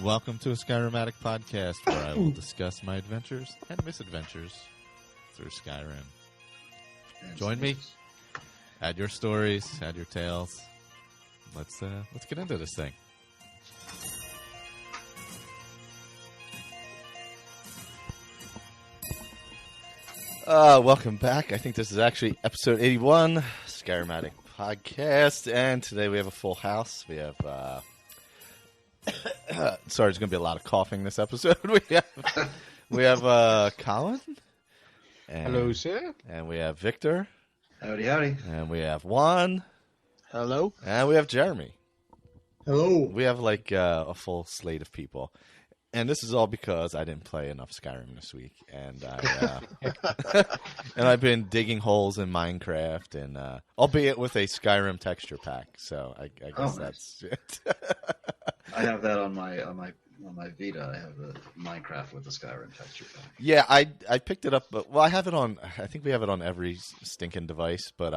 Welcome to a Skyrim Addict podcast, where I will discuss my adventures and misadventures through Skyrim. Join me. Add your stories, add your tales. Let's get into this thing. Welcome back. I think this is actually episode 81, Skyrim Addict podcast, and today we have a full house. We have sorry, there's going to be a lot of coughing this episode. We have Colin. Hello, sir. And we have Victor. Howdy, howdy. And we have Juan. Hello. And we have Jeremy. Hello. We have like a full slate of people. And this is all because I didn't play enough Skyrim this week. And and I've been digging holes in Minecraft, and albeit with a Skyrim texture pack. So I guess that's it. I have that on my Vita. I have the Minecraft with the Skyrim texture pack. Yeah, I picked it up, but I have it on. I think we have it on every stinking device. But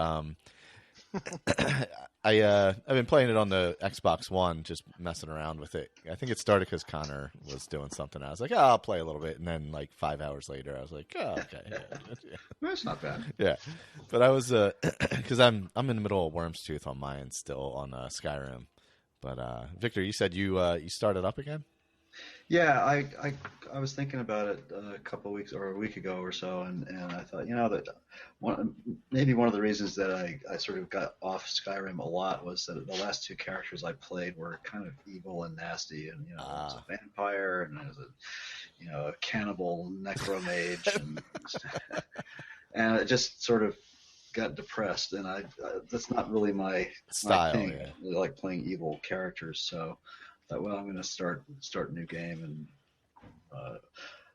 I've been playing it on the Xbox One, just messing around with it. I think it started because Connor was doing something. I was like, I'll play a little bit, and then like 5 hours later, I was like, okay, yeah. That's not bad. Yeah, but I was because I'm in the middle of Worm's Tooth on mine still on Skyrim. But Victor, you said you started up again? Yeah, I was thinking about it a couple of weeks or a week ago or so, and I thought, that maybe one of the reasons that I sort of got off Skyrim a lot was that the last two characters I played were kind of evil and nasty, and there was a vampire and there was a cannibal necromage, and it just sort of got depressed, and I that's not really my style. Thing. Yeah. I really like playing evil characters, so I thought, well, I'm going to start a new game, and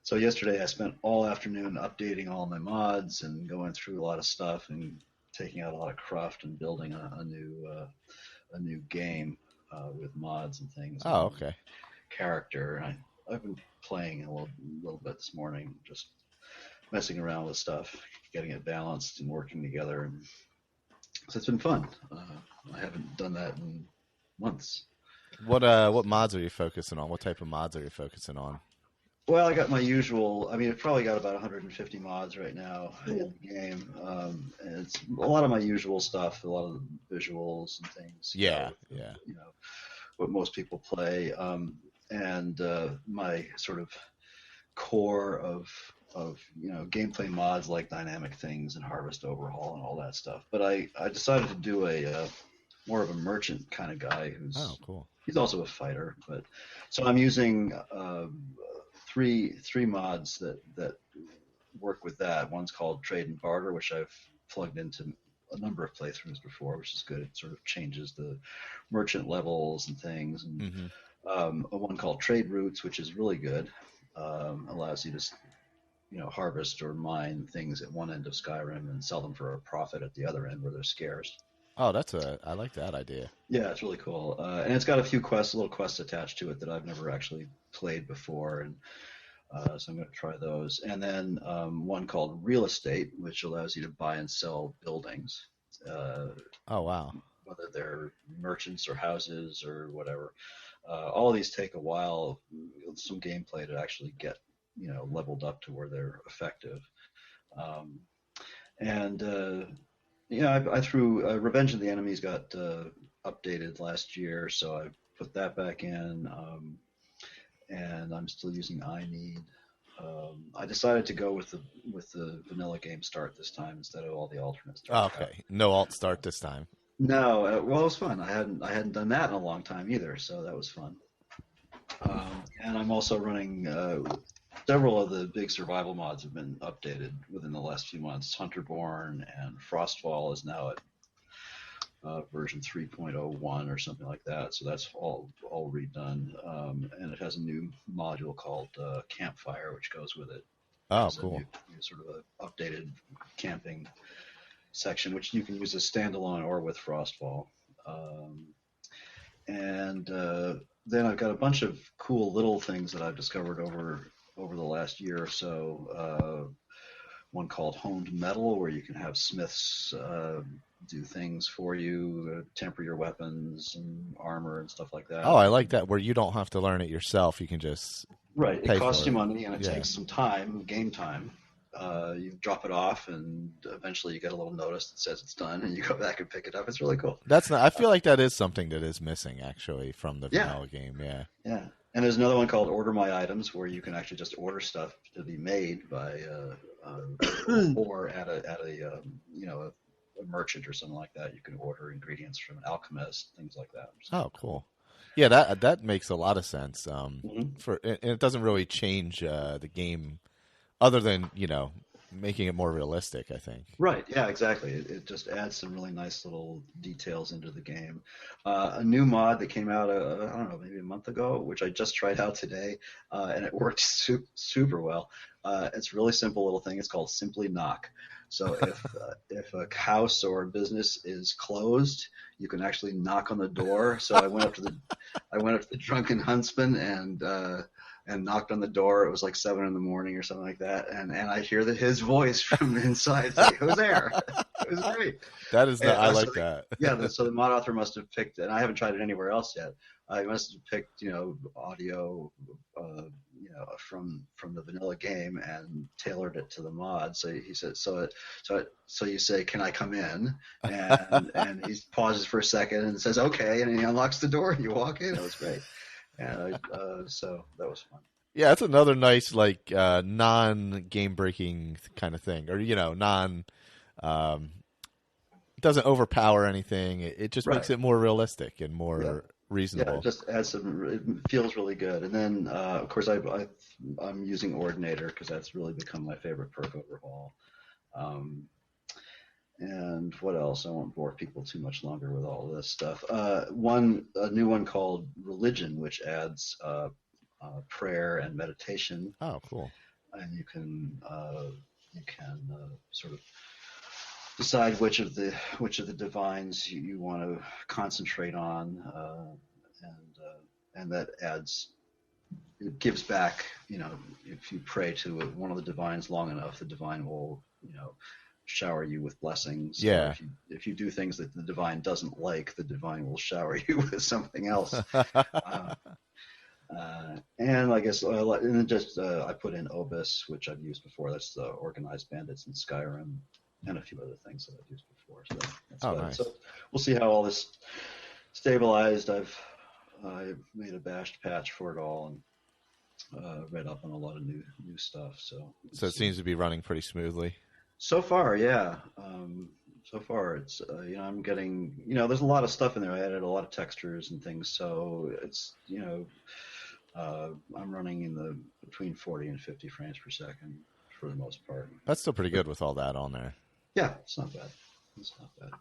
so yesterday I spent all afternoon updating all my mods and going through a lot of stuff and taking out a lot of cruft and building a new game with mods and things. Oh, okay. Character, and I've been playing a little bit this morning, just messing around with stuff, getting it balanced and working together, and so it's been fun. I haven't done that in months. What mods are you focusing on? What type of mods are you focusing on? Well, I got my usual. I mean, I've probably got about 150 mods right now in the game. And it's a lot of my usual stuff, a lot of the visuals and things. Yeah. What most people play, and my sort of core of gameplay mods like dynamic things and harvest overhaul and all that stuff. But I decided to do a more of a merchant kind of guy who's cool. He's also a fighter, but so I'm using three mods that work with that. One's called Trade and Barter, which I've plugged into a number of playthroughs before, which is good. It sort of changes the merchant levels and things. And a one called Trade Routes, which is really good. Allows you to harvest or mine things at one end of Skyrim and sell them for a profit at the other end where they're scarce. Oh, I like that idea. Yeah, it's really cool. And it's got a few little quests attached to it that I've never actually played before. And so I'm going to try those. And then one called Real Estate, which allows you to buy and sell buildings. Oh, wow. Whether they're merchants or houses or whatever. All of these take a while, some gameplay to actually get leveled up to where they're effective. I threw Revenge of the Enemies got updated last year, so I put that back in, and I'm still using iNeed. I decided to go with the vanilla game start this time instead of all the alternate start. Oh, okay, no alt start this time. No, well, it was fun. I hadn't done that in a long time either, so that was fun. And I'm also running. Several of the big survival mods have been updated within the last few months. Hunterborn and Frostfall is now at version 3.01 or something like that. So that's all redone. And it has a new module called Campfire, which goes with it. Oh, cool. New sort of a updated camping section, which you can use as standalone or with Frostfall. then I've got a bunch of cool little things that I've discovered over the last year or so. One called Honed Metal, where you can have smiths do things for you, temper your weapons and armor and stuff like that. Oh, I like that, where you don't have to learn it yourself. You can just Right. pay It costs for you it. money and it takes some time, game time. You drop it off, and eventually you get a little notice that says it's done, and you go back and pick it up. It's really cool. That's not. I feel like that is something that is missing actually from the Yeah. vanilla game. Yeah. Yeah. And there's another one called Order My Items, where you can actually just order stuff to be made by, or at a a merchant or something like that. You can order ingredients from an alchemist, things like that. Oh, cool. Yeah, that makes a lot of sense. Mhm. And it doesn't really change the game, other than making it more realistic, I think. Right. Yeah. Exactly. It just adds some really nice little details into the game. A new mod that came out, I don't know, maybe a month ago, which I just tried out today, and it worked super well. It's a really simple little thing. It's called Simply Knock. So if a house or a business is closed, you can actually knock on the door. So I went up to the drunken huntsman and knocked on the door. It was like 7 a.m. or something like that, and I hear his voice from inside say, "Who's there?" It was great. That is, I like So that. Yeah, so the mod author must have picked, and I haven't tried it anywhere else yet. I must have picked, audio, from the vanilla game and tailored it to the mod. So he said, so you say, "Can I come in?" And he pauses for a second and says, "Okay," and he unlocks the door and you walk in. It was great, and so that was fun. Yeah, that's another nice non-game breaking kind of thing, or non. It doesn't overpower anything. It just makes it more realistic and more reasonable. Yeah, it just adds some. It feels really good. And then, of course, I'm using Ordinator because that's really become my favorite perk overall. And what else? I won't bore people too much longer with all this stuff. A new one called Religion, which adds prayer and meditation. Oh, cool! And you can sort of decide which of the divines you want to concentrate on, and that it gives back. If you pray to one of the divines long enough, the divine will shower you with blessings. Yeah. Or if you do things that the divine doesn't like, the divine will shower you with something else. And I guess I put in Obis, which I've used before. That's the organized bandits in Skyrim, and a few other things that I've used before. So that's good. Nice. So we'll see how all this stabilized. I made a bashed patch for it all and read up on a lot of new stuff. So it seems to be running pretty smoothly. So far, yeah. So far, it's I'm getting there's a lot of stuff in there. I added a lot of textures and things, so it's I'm running in between 40 and 50 frames per second for the most part. That's still pretty good with all that on there. Yeah, it's not bad. It's not bad.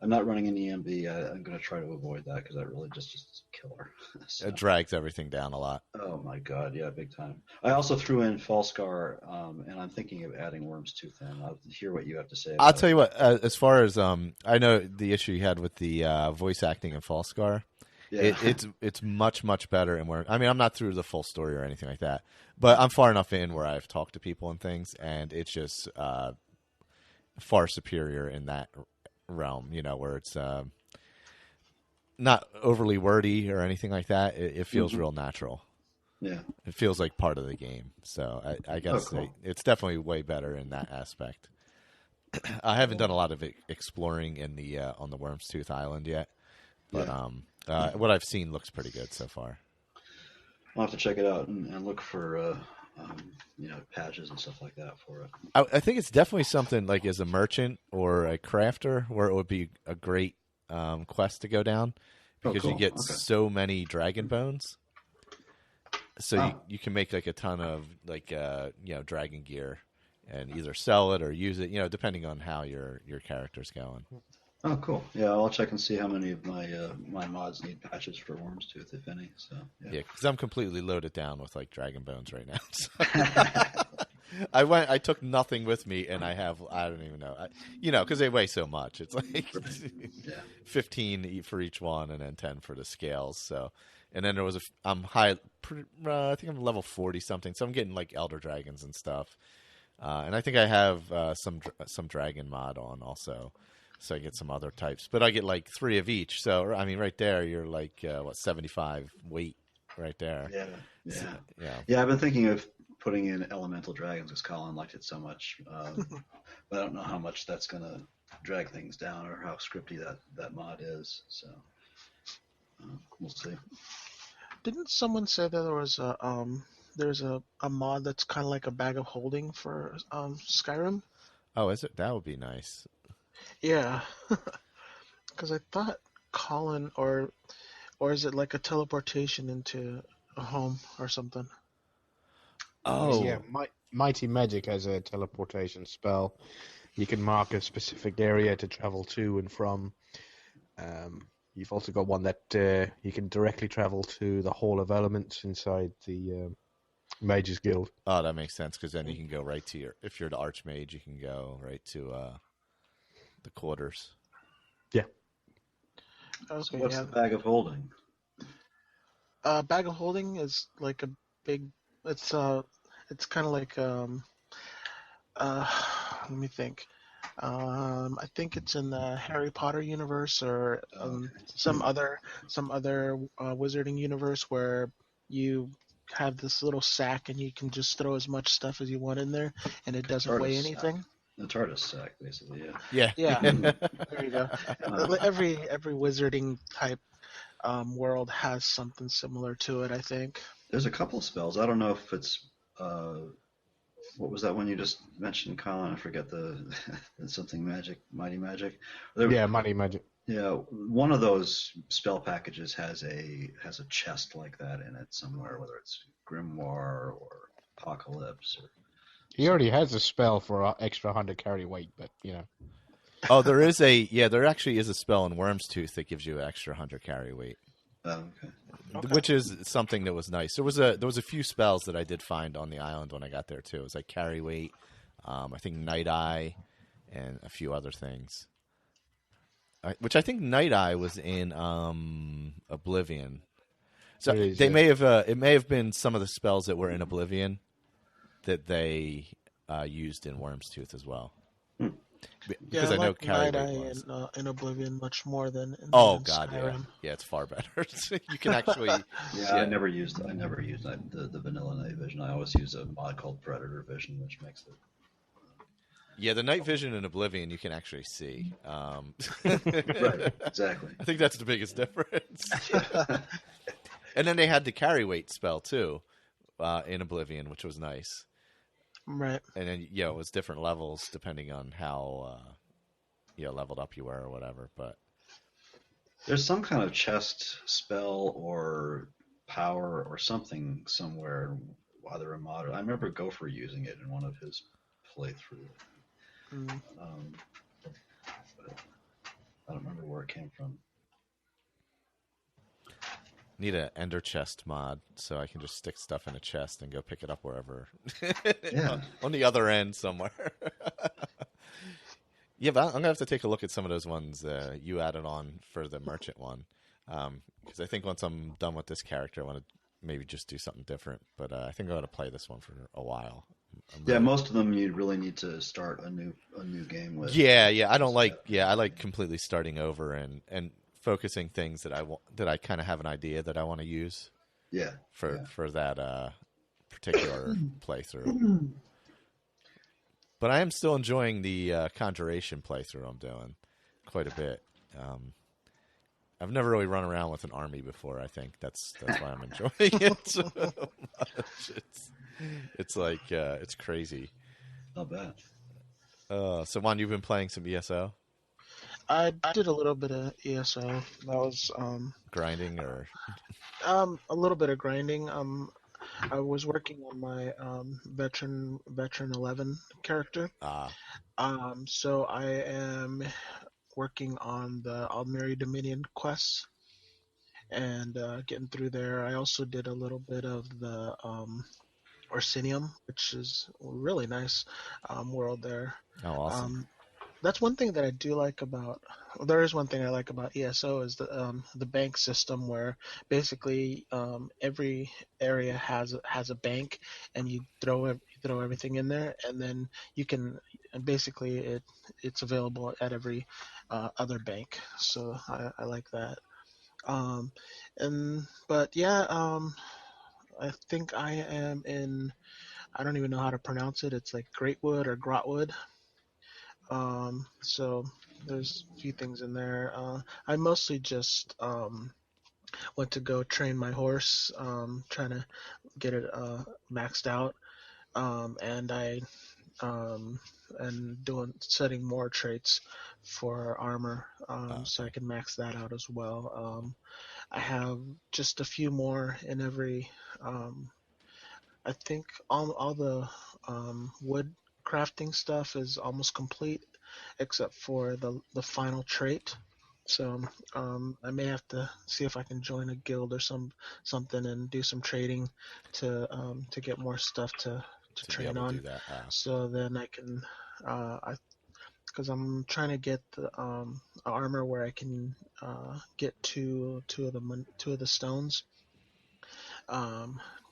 I'm not running an EMB. I'm going to try to avoid that because that really just is a killer. So. It drags everything down a lot. Oh my god, yeah, big time. I also threw in Falscar, and I'm thinking of adding Worm's Tooth in. I'll hear what you have to say. I'll tell you what. As far as I know, the issue you had with the voice acting in Falscar, yeah. it's much better. And I'm not through the full story or anything like that, but I'm far enough in where I've talked to people and things, and it's just far superior in that realm, where it's not overly wordy or anything like that. It feels real natural. Yeah, it feels like part of the game. So I gotta say, it's definitely way better in that aspect. I haven't done a lot of exploring in the on the Worm's Tooth Island yet, but what I've seen looks pretty good so far. I'll have to check it out and look for patches and stuff like that for it. I think it's definitely something like as a merchant or a crafter where it would be a great quest to go down because you get so many dragon bones. So you can make like a ton of dragon gear and either sell it or use it, depending on how your character's going. Oh, cool. Yeah, I'll check and see how many of my mods need patches for Worm's Tooth, if any. So yeah, because I'm completely loaded down with like dragon bones right now. So. I took nothing with me, and I don't even know, because they weigh so much. It's like 15 for each one, and then 10 for the scales. So And then there was I'm high. I think I'm level 40 something, so I'm getting like Elder Dragons and stuff. And I think I have some Dragon mod on also, so I get some other types. But I get like 3 of each. So I mean, right there, you're like 75 weight right there. Yeah, yeah, So, yeah. yeah. I've been thinking of putting in Elemental Dragons because Colin liked it so much, but I don't know how much that's gonna drag things down or how scripty that mod is. So we'll see. Didn't someone say that there's a mod that's kind of like a bag of holding for Skyrim? Oh, is it? That would be nice. Yeah, because I thought Colin or is it like a teleportation into a home or something? Oh, Yeah, Mighty Magic has a teleportation spell. You can mark a specific area to travel to and from. You've also got one that you can directly travel to the Hall of Elements inside the Mages Guild. Oh, that makes sense because then you can go right to if you're the Archmage, you can go right to the quarters. Yeah. Okay, So what's yeah. the bag of holding? Bag of holding is like a big. It's kind of like let me think. I think it's in the Harry Potter universe or some other wizarding universe where you have this little sack and you can just throw as much stuff as you want in there and it doesn't weigh anything. The TARDIS sack, basically. Yeah. Yeah. There you go. Every wizarding type world has something similar to it, I think. There's a couple spells. I don't know if it's what was that one you just mentioned, Colin? I forget the something magic, mighty magic. Yeah, Mighty Magic. Yeah, one of those spell packages has a chest like that in it somewhere, whether it's Grimoire or Apocalypse or. He already has a spell for extra 100 carry weight, but Oh, there actually is a spell in Worm's Tooth that gives you extra 100 carry weight. Oh, okay. Which is something that was nice. There was a few spells that I did find on the island when I got there too. It was like carry weight, I think Night Eye, and a few other things. Which I think Night Eye was in Oblivion. So it may have been some of the spells that were in Oblivion that they used in Worm's Tooth as well. Because I know like carry Night weight Eye was. in Oblivion much more than in Oh than god, Skyrim. yeah, it's far better. You can actually. I never used the vanilla night vision. I always use a mod called Predator Vision, which makes it. Yeah, the night vision in Oblivion you can actually see. Right, exactly. I think that's the biggest difference. And then they had the carry weight spell too in Oblivion, which was nice. Right. And then it was different levels depending on how leveled up you were or whatever. But there's some kind of chest spell or power or something somewhere, either a mod. I remember Gopher using it in one of his playthroughs. But I don't remember where it came from. Need an Ender chest mod so I can just stick stuff in a chest and go pick it up wherever. Yeah. on the other end somewhere. Yeah, but I'm going to have to take a look at some of those ones you added on for the merchant one. Because I think once I'm done with this character, I want to maybe just do something different. But I think I'm going to play this one for a while. Most of them you really need to start a new game with. Yeah, I don't like. Yeah, I like completely starting over and focusing things that I kind of have an idea that I want to use. Yeah. For that particular playthrough. But I am still enjoying the Conjuration playthrough I'm doing quite a bit. I've never really run around with an army before. I think that's why I'm enjoying it so much. It's like it's crazy. Not bad. So Juan, you've been playing some ESO? I did a little bit of ESO. That was grinding or a little bit of grinding. I was working on my veteran 11 character. So I am working on the Almeri Dominion quests and getting through there. I also did a little bit of the Orsinium, which is a really nice world there. Oh, awesome. That's one thing that I do like about. Well, there is one thing I like about ESO is the bank system where basically every area has a bank, and you throw everything in there, and then you can and basically it's available at every other bank. So I like that. Um, and but yeah, I think I am in. I don't even know how to pronounce it. It's like Greatwood or Grotwood. So there's a few things in there. I mostly just went to go train my horse, trying to get it maxed out, and I and doing setting more traits for armor, so I can max that out as well. I have just a few more in every. I think all the wood crafting stuff is almost complete, except for the final trait. So I may have to see if I can join a guild or something and do some trading to get more stuff to to be train able to on. do that. So then I can because I'm trying to get the armor where I can get two of the stones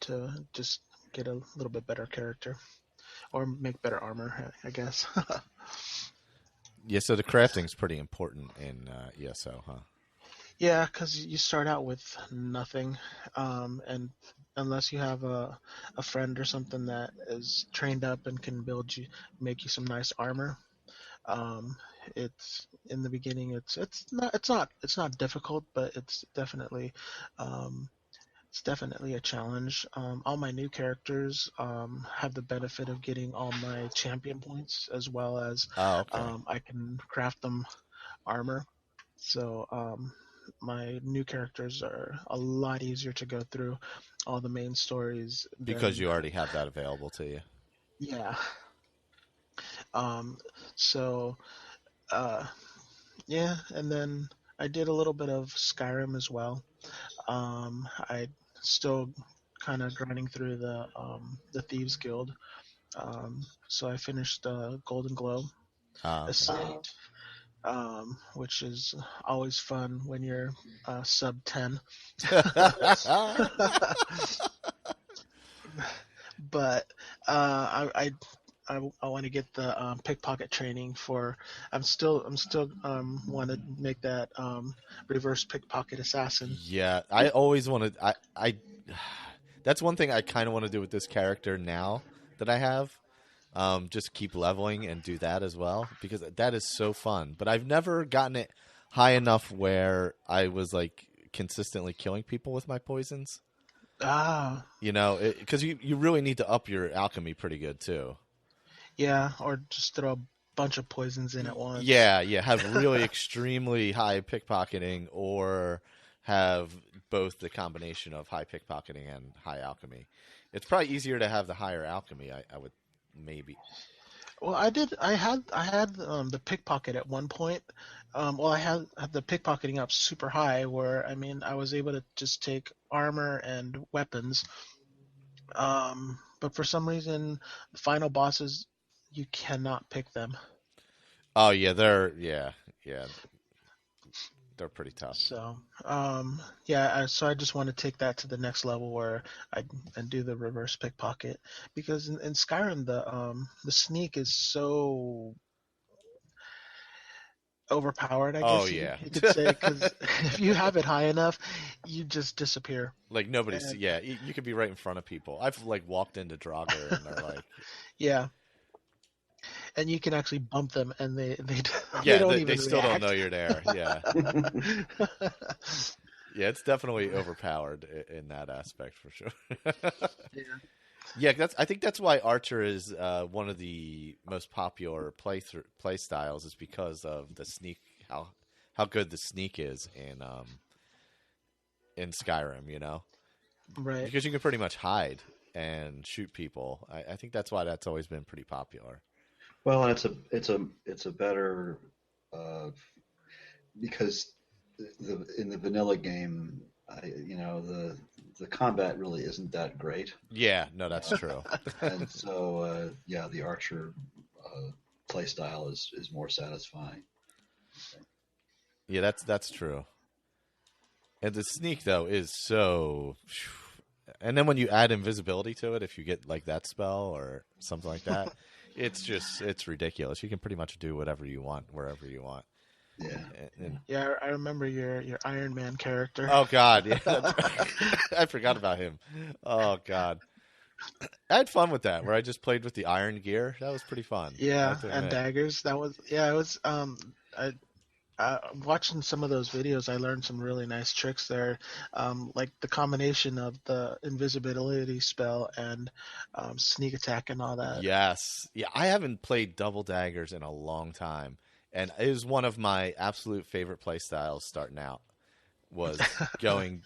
to just get a little bit better character or make better armor, I guess. Yeah, so the crafting's pretty important in ESO, huh? Yeah, because you start out with nothing, and unless you have a friend or something that is trained up and can make you some nice armor, um, it's in the beginning. It's not difficult, but um, it's definitely a challenge. All my new characters have the benefit of getting all my champion points as well as Oh, okay. I can craft them armor. So my new characters are a lot easier to go through all the main stories Because than you already have that available to you. yeah. Um, so uh, yeah, and then I did a little bit of Skyrim as well. I still kind of grinding through the Thieves Guild. So I finished Golden Glow Okay. Estate, which is always fun when you're sub 10. But I want to get the pickpocket training for. I'm still want to make that reverse pickpocket assassin. Yeah, I always wanted. I that's one thing I kind of want to do with this character now that I have. Just keep leveling and do that as well because that is so fun. But I've never gotten it high enough where I was like consistently killing people with my poisons. Ah, You know, because you really need to up your alchemy pretty good too. yeah, or just throw a bunch of poisons in at once. Yeah, yeah. Have really extremely high pickpocketing or have both the combination of high pickpocketing and high alchemy. It's probably easier to have the higher alchemy, I would maybe. Well, I had the pickpocket at one point. Well, I had the pickpocketing up super high, where I mean I was able to just take armor and weapons. But for some reason, the final bosses you cannot pick them. Oh yeah, yeah, they're pretty tough. So yeah, so I just want to take that to the next level where I and do the reverse pickpocket because in Skyrim the sneak is so overpowered, I Oh guess you, yeah. you could say, because if you have it high enough, you just disappear. Like nobody's. And Yeah, you could be right in front of people. I've like walked into Draugr and they're like, yeah, and you can actually bump them, and they they yeah, don't they even still don't react. know you're there. Yeah, yeah, it's definitely overpowered in that aspect for sure. Yeah. Yeah, I think that's why Archer is one of the most popular play styles is because of the sneak, how good the sneak is in Skyrim. You know, Right. because you can pretty much hide and shoot people. I think that's why that's always been pretty popular. Well, and it's a better because in the vanilla game, the combat really isn't that great, Yeah, no, that's true. and so yeah, the archer play style is more satisfying. Yeah, that's true. And the sneak though is so. And then when you add invisibility to it, if you get like that spell or something like that, it's ridiculous. You can pretty much do whatever you want wherever you want. Yeah. Yeah, I remember your Iron Man character. Oh God, yeah, that's right. I forgot about him. Oh God, I had fun with that. Where I just played with the iron gear. That was pretty fun. Yeah, and daggers. That was It was. Watching some of those videos, I learned some really nice tricks there, like the combination of the invisibility spell and sneak attack and all that. Yes, yeah. I haven't played double daggers in a long time, and it was one of my absolute favorite play styles starting out. Was going,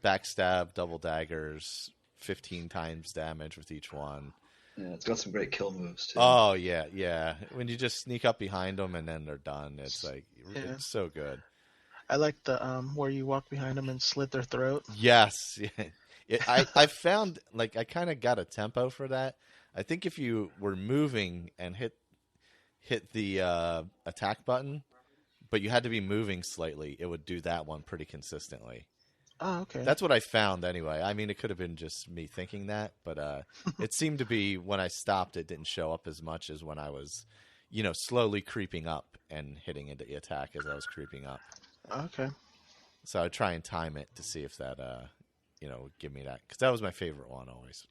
backstab, double daggers, 15 times damage with each one. Yeah, it's got some great kill moves too. Oh yeah. When you just sneak up behind them and then they're done, it's like it's so good. I like the where you walk behind them and slit their throat. Yes, I found like I kind of got a tempo for that. I think if you were moving and hit the attack button, but you had to be moving slightly, it would do that one pretty consistently. Oh, okay. That's what I found anyway. I mean, it could have been just me thinking that, but it seemed to be when I stopped, it didn't show up as much as when I was, slowly creeping up and hitting into the attack as I was creeping up. Okay. So I'd try and time it to see if that, would give me that. Because that was my favorite one always.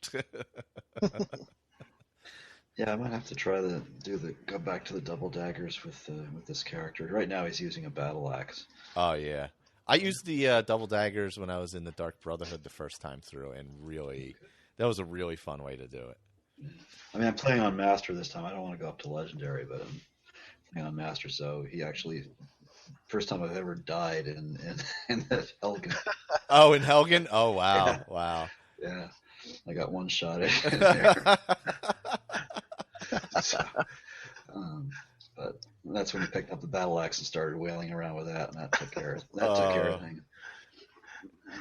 Yeah, I might have to try go back to the double daggers with this character. Right now he's using a battle axe. Oh, yeah. I used the double daggers when I was in the Dark Brotherhood the first time through, and really, that was a really fun way to do it. I mean, I'm playing on Master this time. I don't want to go up to Legendary, but I'm playing on Master, so he actually, first time I've ever died in that Helgen. Oh, in Helgen? Oh, wow. Yeah. Wow. Yeah, I got one shot at it there. So, but that's when he picked up the battle axe and started wailing around with that, and that took care of things.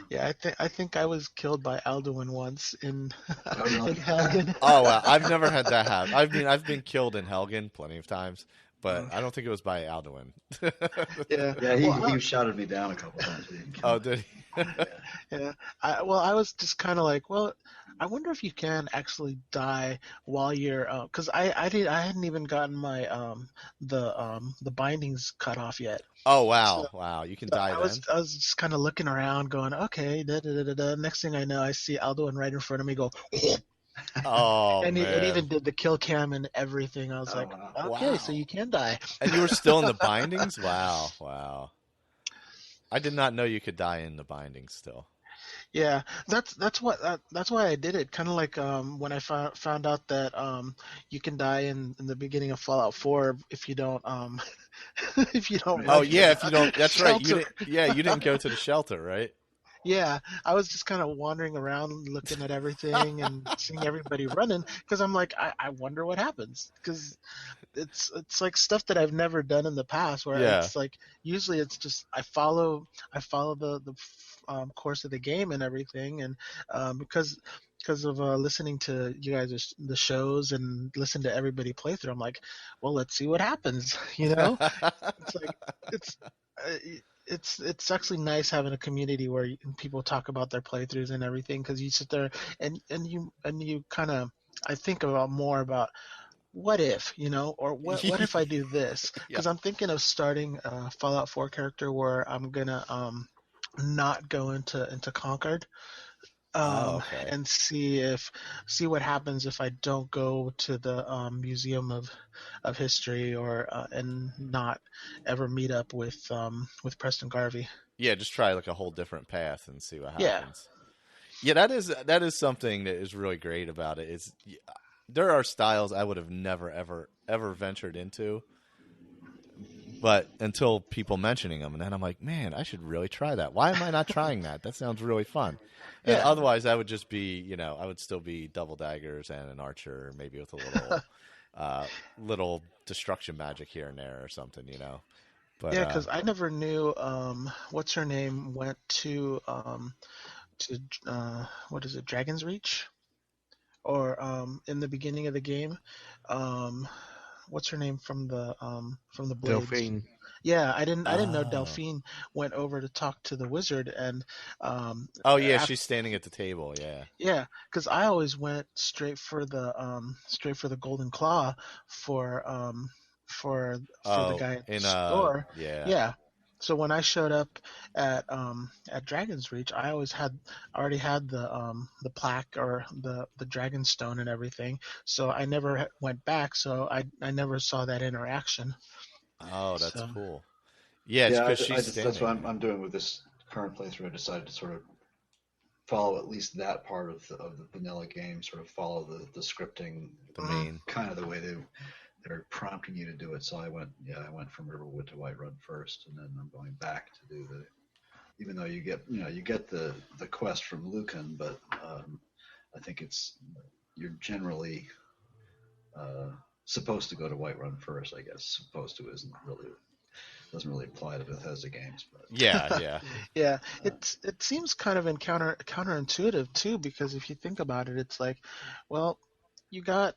Yeah, I think I was killed by Alduin once in Helgen. Oh wow, I've never had that happen. I've been killed in Helgen plenty of times, but I don't think it was by Alduin. Yeah, he shouted me down a couple times. Oh, did he? Yeah. I was just kind of like, well, I wonder if you can actually die while you're, because I hadn't even gotten my the bindings cut off yet. Oh wow, So, wow, you can die I was just kind of looking around, going, okay, Next thing I know, I see Alduin right in front of me go. Oh, and man. It even did the kill cam and everything. I was like, okay, wow. so you can die. And you were still in the bindings? Wow. I did not know you could die in the bindings still. Yeah, that's why I did it. Kind of like when I found out that you can die in the beginning of Fallout 4 if you don't if you don't. Oh yeah, if you don't. That's shelter. Right. You didn't go to the shelter, right? Yeah, I was just kind of wandering around looking at everything and seeing everybody running because I'm like, I wonder what happens because it's like stuff that I've never done in the past where it's like usually it's just I follow the course of the game and everything and because of listening to you guys the shows and listen to everybody play through, I'm like, well, let's see what happens, It's like it's actually nice having a community where people talk about their playthroughs and everything because you sit there and you kind of I think more about what if or what if I do this because I'm thinking of starting a Fallout 4 character where I'm gonna not go into Concord. Okay. And see what happens if I don't go to the Museum of History or and not ever meet up with Preston Garvey. Yeah, just try like a whole different path and see what happens. Yeah, that is something that is really great about it. Is there are styles I would have never ever ventured into, but until people mentioning them, and then I'm like, man, I should really try that. Why am I not trying that? That sounds really fun. And otherwise, I would just be, I would still be double daggers and an archer, maybe with a little, little destruction magic here and there or something, But, yeah, because I never knew what's her name went to what is it, Dragon's Reach, or in the beginning of the game, what's her name from the Blades? Delphine. Yeah, I didn't know Delphine went over to talk to the wizard, and oh yeah, she's standing at the table. Yeah. Yeah, because I always went straight for the golden claw for the guy at the store. Yeah. Yeah. So when I showed up at Dragon's Reach, I already had the plaque or the dragon stone and everything. So I never went back. So I never saw that interaction. Oh, that's cool. Yeah, it's because she's standing. That's what I'm doing with this current playthrough. I decided to sort of follow at least that part of the vanilla game, sort of follow the scripting, the main kind of the way they're prompting you to do it. So I went from Riverwood to Whiterun first, and then I'm going back to do even though you get the quest from Lucan, but I think you're generally supposed to go to Whiterun first. I guess supposed to doesn't really apply to Bethesda games, but yeah. It seems kind of counterintuitive too, because if you think about it, it's like, well, you got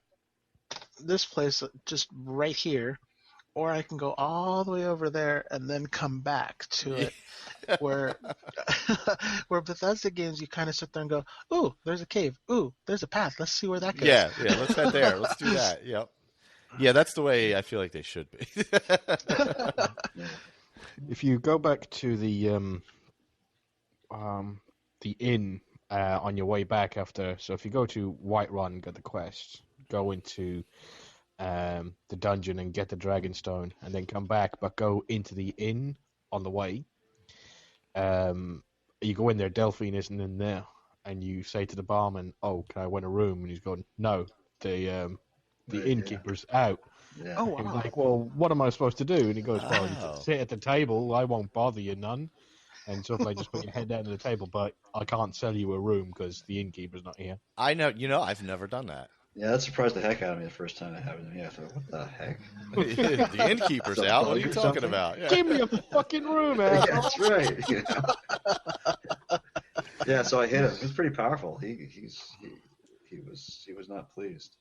this place just right here, or I can go all the way over there and then come back to it. where Bethesda games, you kind of sit there and go, ooh, there's a cave, ooh, there's a path, let's see where that goes. Yeah, let's head there, let's do that. Yep. Yeah, that's the way I feel like they should be. If you go back to the inn on your way back after, so if you go to Whiterun, get the quest, go into the dungeon and get the Dragonstone, and then come back, but go into the inn on the way. You go in there, Delphine isn't in there, and you say to the barman, "Oh, can I rent a room?" And he's going, "No, the innkeeper's out." Yeah. Oh, wow. He's like, "Well, what am I supposed to do?" And he goes, "Well, you just sit at the table. I won't bother you none." And sort of like just put your head down to the table, but I can't sell you a room because the innkeeper's not here. I know, I've never done that. Yeah, that surprised the heck out of me the first time I happened to me. I thought, what the heck? The innkeeper's out? What are you talking about? Yeah. Give me a fucking room, man. Yeah, that's right. Yeah, so I hit him. It was pretty powerful. He was not pleased.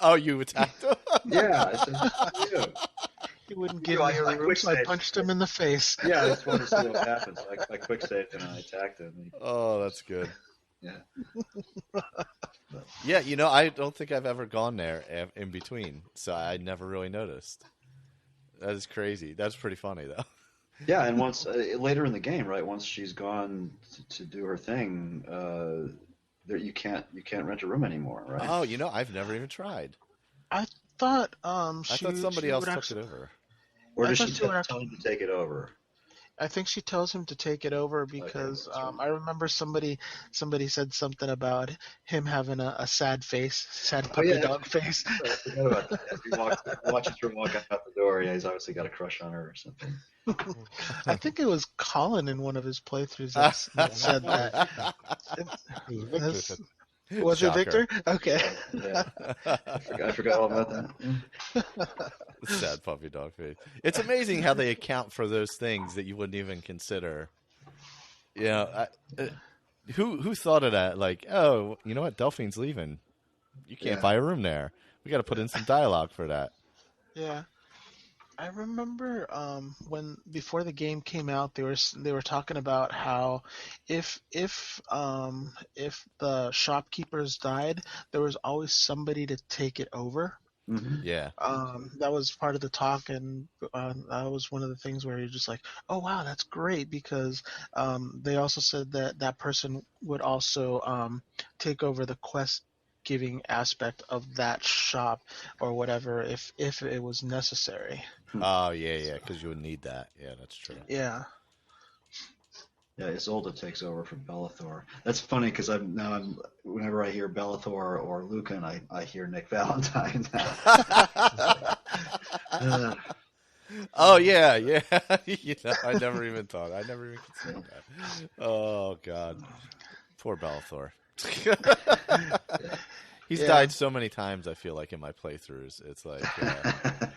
Oh, you attacked him? Yeah, I said, you. He wouldn't give me a room, so I punched him in the face. Yeah, I just wanted to see what happens. So I quick saved him and I attacked him. Oh, that's good. Yeah. Yeah, I don't think I've ever gone there in between, so I never really noticed. That is crazy. That's pretty funny, though. Yeah, and once later in the game, right? Once she's gone to do her thing, you can't rent a room anymore, right? Oh, I've never even tried. I thought somebody else took it over. Or does she tell him to take it over? I think she tells him to take it over because I remember somebody said something about him having a sad face, sad puppy dog face. I forgot about that. If you watches her walk out the door, he's obviously got a crush on her or something. I think it was Colin in one of his playthroughs that said that. Was it Victor? Okay. Yeah. I forgot all about that. Sad puppy dog face. It's amazing how they account for those things that you wouldn't even consider. Who thought of that? Like, oh, you know what? Delphine's leaving. You can't buy a room there. We got to put in some dialogue for that. Yeah. I remember when before the game came out, they were talking about how if the shopkeepers died, there was always somebody to take it over. Mm-hmm. Yeah. That was part of the talk, and that was one of the things where you're just like, oh wow, that's great, because they also said that person would also take over the quest giving aspect of that shop or whatever if it was necessary. Oh yeah, because you would need that. Yeah, that's true. Yeah. Yeah, Isolde takes over from Bellathor. That's funny because whenever I hear Bellathor or Lucan, I hear Nick Valentine. Oh yeah. I never even considered that. Oh god, poor Bellathor. He's died so many times. I feel like in my playthroughs, it's like.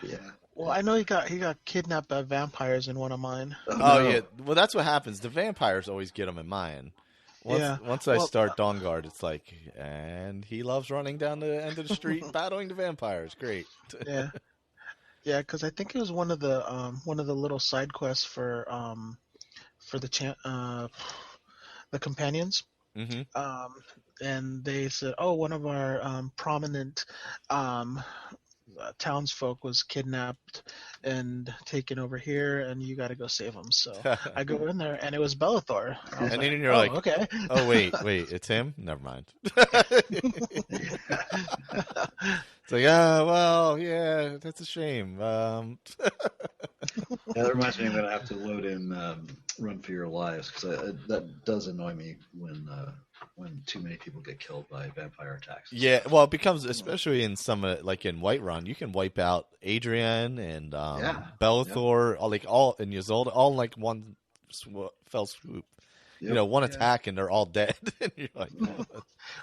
Yeah. Well, I know he got kidnapped by vampires in one of mine. Oh yeah, well that's what happens. The vampires always get him in mine. Yeah. Once I Well, start Dawnguard, it's like, and he loves running down the end of the street, battling the vampires. Great. yeah. Yeah, because I think it was one of the little side quests for the companions. Hmm. Um, and they said, oh, one of our prominent um, townsfolk was kidnapped and taken over here, and you got to go save him. So I go in there, and it was Bellathor. I was And like, then you're oh, like, okay. oh wait, it's him. Never mind. It's like, well, yeah, that's a shame. Yeah, that reminds me. I'm gonna have to load in Run for Your Lives because that does annoy me when too many people get killed by vampire attacks. Yeah, well, it becomes, especially in some like in Whiterun, you can wipe out Adrian and Yeah. Bellathor, all and Ysolde, all in like one fell swoop. Yep. One Yeah. attack and they're all dead. And you're like, oh,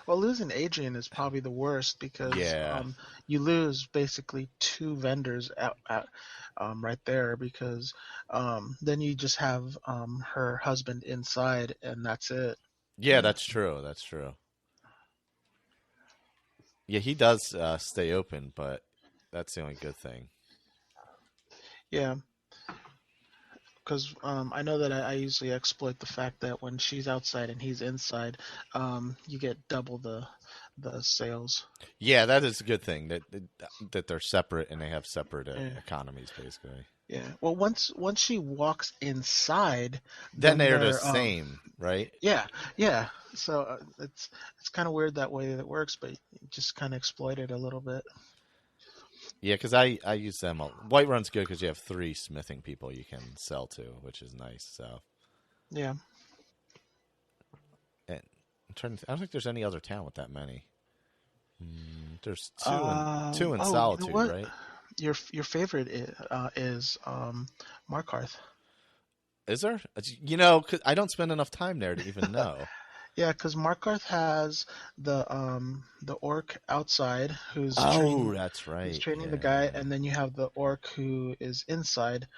Well, losing Adrian is probably the worst because yeah, you lose basically two vendors right there because then you just have her husband inside and that's it. yeah, that's true. That's true. Yeah, he does stay open, but that's the only good thing. Yeah, because I know that I usually exploit the fact that when she's outside and he's inside, you get double the sales. Yeah, that is a good thing that they're separate and they have separate Yeah. economies, basically. Yeah. Well, once she walks inside, Then they're the they're same, right? yeah, yeah. So it's kind of weird that way that works, but you just kind of exploit it a little bit. Yeah, because I use them. Whiterun's good because you have 3 smithing people you can sell to, which is nice. So, Yeah. and I don't think there's any other town with that many. There's two in Oh, Solitude, you know what? right? Your favorite is Markarth. Is there? 'Cause I don't spend enough time there to even know. Yeah, because Markarth has the orc outside who's That's right. who's training the Yeah. guy, and then you have the orc who is inside,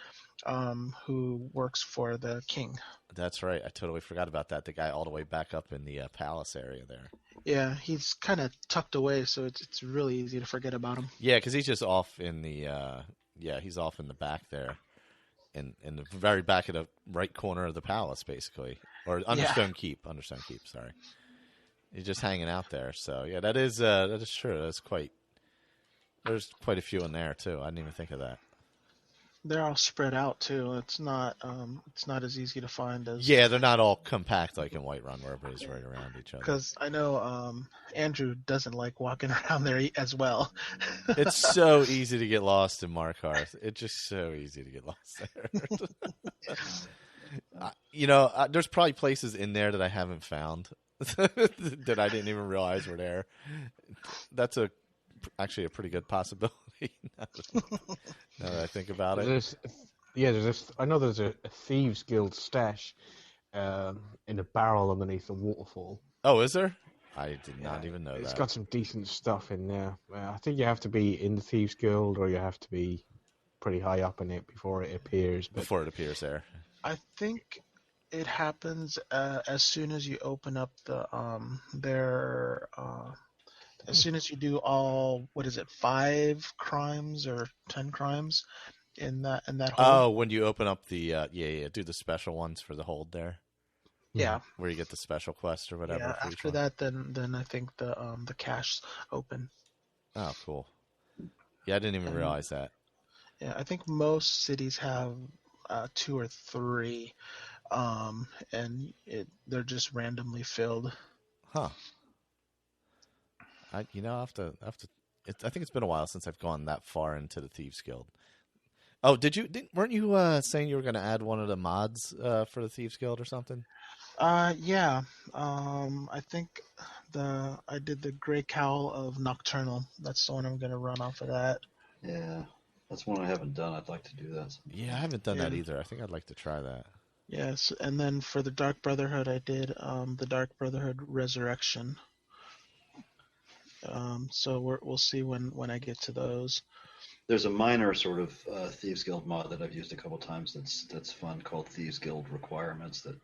who works for the king. That's right. I totally forgot about that. The guy all the way back up in the palace area there. Yeah, he's kind of tucked away, so it's really easy to forget about him. Yeah, because he's just off in the he's off in the back there, in the very back of the right corner of the palace, basically, or Understone Keep. Understone Keep. Sorry, he's just hanging out there. So yeah, that is true. There's quite a few in there too. I didn't even think of that. They're all spread out too. It's not as easy to find as. Yeah, they're not all compact like in Whiterun, where everybody's right around each other. Because I know Andrew doesn't like walking around there as well. It's so easy to get lost in Markarth. It's just so easy to get lost there. There's probably places in there that I haven't found that I didn't even realize were there. That's actually a pretty good possibility now that I think about it. I know there's a Thieves Guild stash in a barrel underneath the waterfall. Oh, is there? I did not even know that. It's got some decent stuff in there. I think you have to be in the Thieves Guild or you have to be pretty high up in it before it appears. Before it appears there. I think it happens as soon as you open up as soon as you do all, 5 crimes or 10 crimes in that hold. Oh, when you open up the do the special ones for the hold there. Yeah. Where you get the special quest or whatever. Yeah. After that, then I think the cache's open. Oh, cool. Yeah, I didn't even realize that. Yeah, I think most cities have 2 or 3, and they're just randomly filled. Huh. I have to. I think it's been a while since I've gone that far into the Thieves Guild. Oh, weren't you saying you were going to add one of the mods for the Thieves Guild or something? Yeah. I think I did the Grey Cowl of Nocturnal. That's the one I'm going to run off of that. Yeah, that's one I haven't done. I'd like to do that sometime. Yeah, I haven't done that either. I think I'd like to try that. Yes, and then for the Dark Brotherhood, I did the Dark Brotherhood Resurrection. So we'll see when I get to those. There's a minor sort of Thieves Guild mod that I've used a couple times that's fun called Thieves Guild Requirements that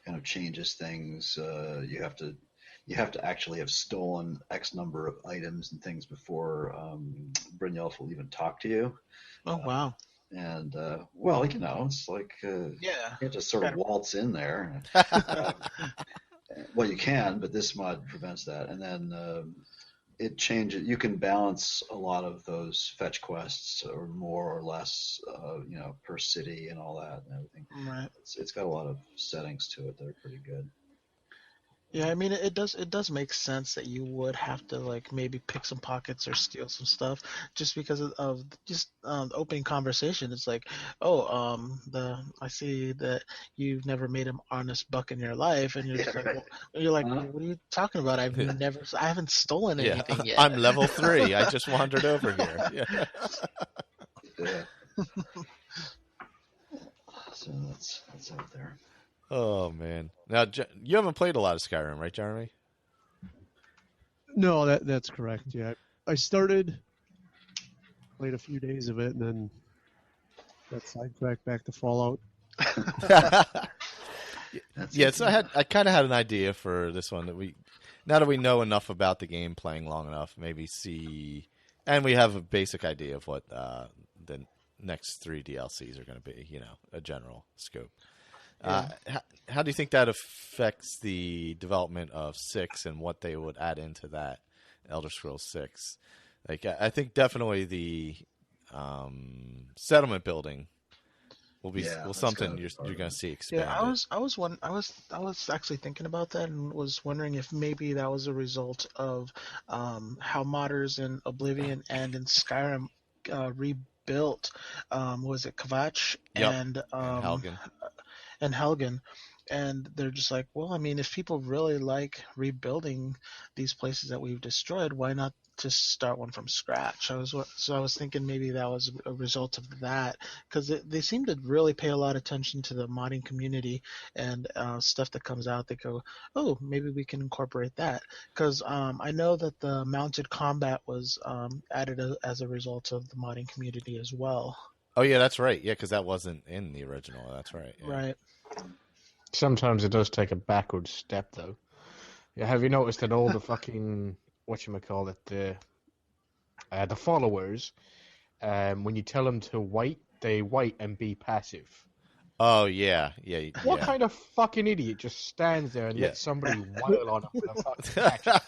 kind of changes things. You have to actually have stolen X number of items and things before Brynjolf will even talk to you. Oh wow. And well, it's like Yeah. you can't just sort of waltz in there. Well, you can, but this mod prevents that. And then it changes. You can balance a lot of those fetch quests, or more or less, per city and all that and everything. Right. It's got a lot of settings to it that are pretty good. Yeah, I mean it does make sense that you would have to like maybe pick some pockets or steal some stuff just because of just the opening conversation. It's like, I see that you've never made an honest buck in your life, and you're just like, Right. what are you talking about? I haven't stolen anything yet. I'm level 3. I just wandered over here. Yeah. Yeah. So that's out there. Oh man! Now you haven't played a lot of Skyrim, right, Jeremy? No, that's correct. Yeah, I played a few days of it, and then got sidetracked back to Fallout. Yeah, so I kind of had an idea for this one now that we know enough about the game, playing long enough, maybe and we have a basic idea of what the next 3 DLCs are going to be. A general scope. Yeah. How do you think that affects the development of 6 and what they would add into that Elder Scrolls 6? Like, I think definitely the settlement building will be something you're going to see expanded. Yeah, I was actually thinking about that and was wondering if maybe that was a result of how modders in Oblivion and in Skyrim rebuilt was it Kvatch and Helgen, and they're just like, well, I mean, if people really like rebuilding these places that we've destroyed, why not just start one from scratch? I was thinking maybe that was a result of that, because they seem to really pay a lot of attention to the modding community and stuff that comes out. They go, oh, maybe we can incorporate that, because I know that the mounted combat was added as a result of the modding community as well. Oh yeah, that's right. Yeah, because that wasn't in the original. That's right. Yeah. Right. Sometimes it does take a backward step, though. Yeah, have you noticed that all the fucking the followers, when you tell them to wait, they wait and be passive. Oh yeah. What kind of fucking idiot just stands there and lets somebody wail on them with a fucking hatchet?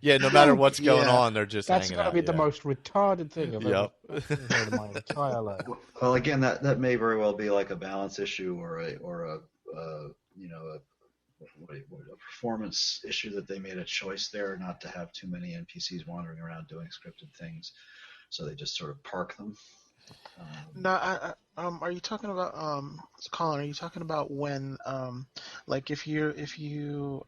Yeah, no matter what's going on, they're just That's hanging gotta out. be the most retarded thing I've ever Yep. heard in my entire life. Well, again, that may very well be like a balance issue or a performance issue, that they made a choice there not to have too many NPCs wandering around doing scripted things, so they just sort of park them. No, are you talking about Colin? Are you talking about when like if you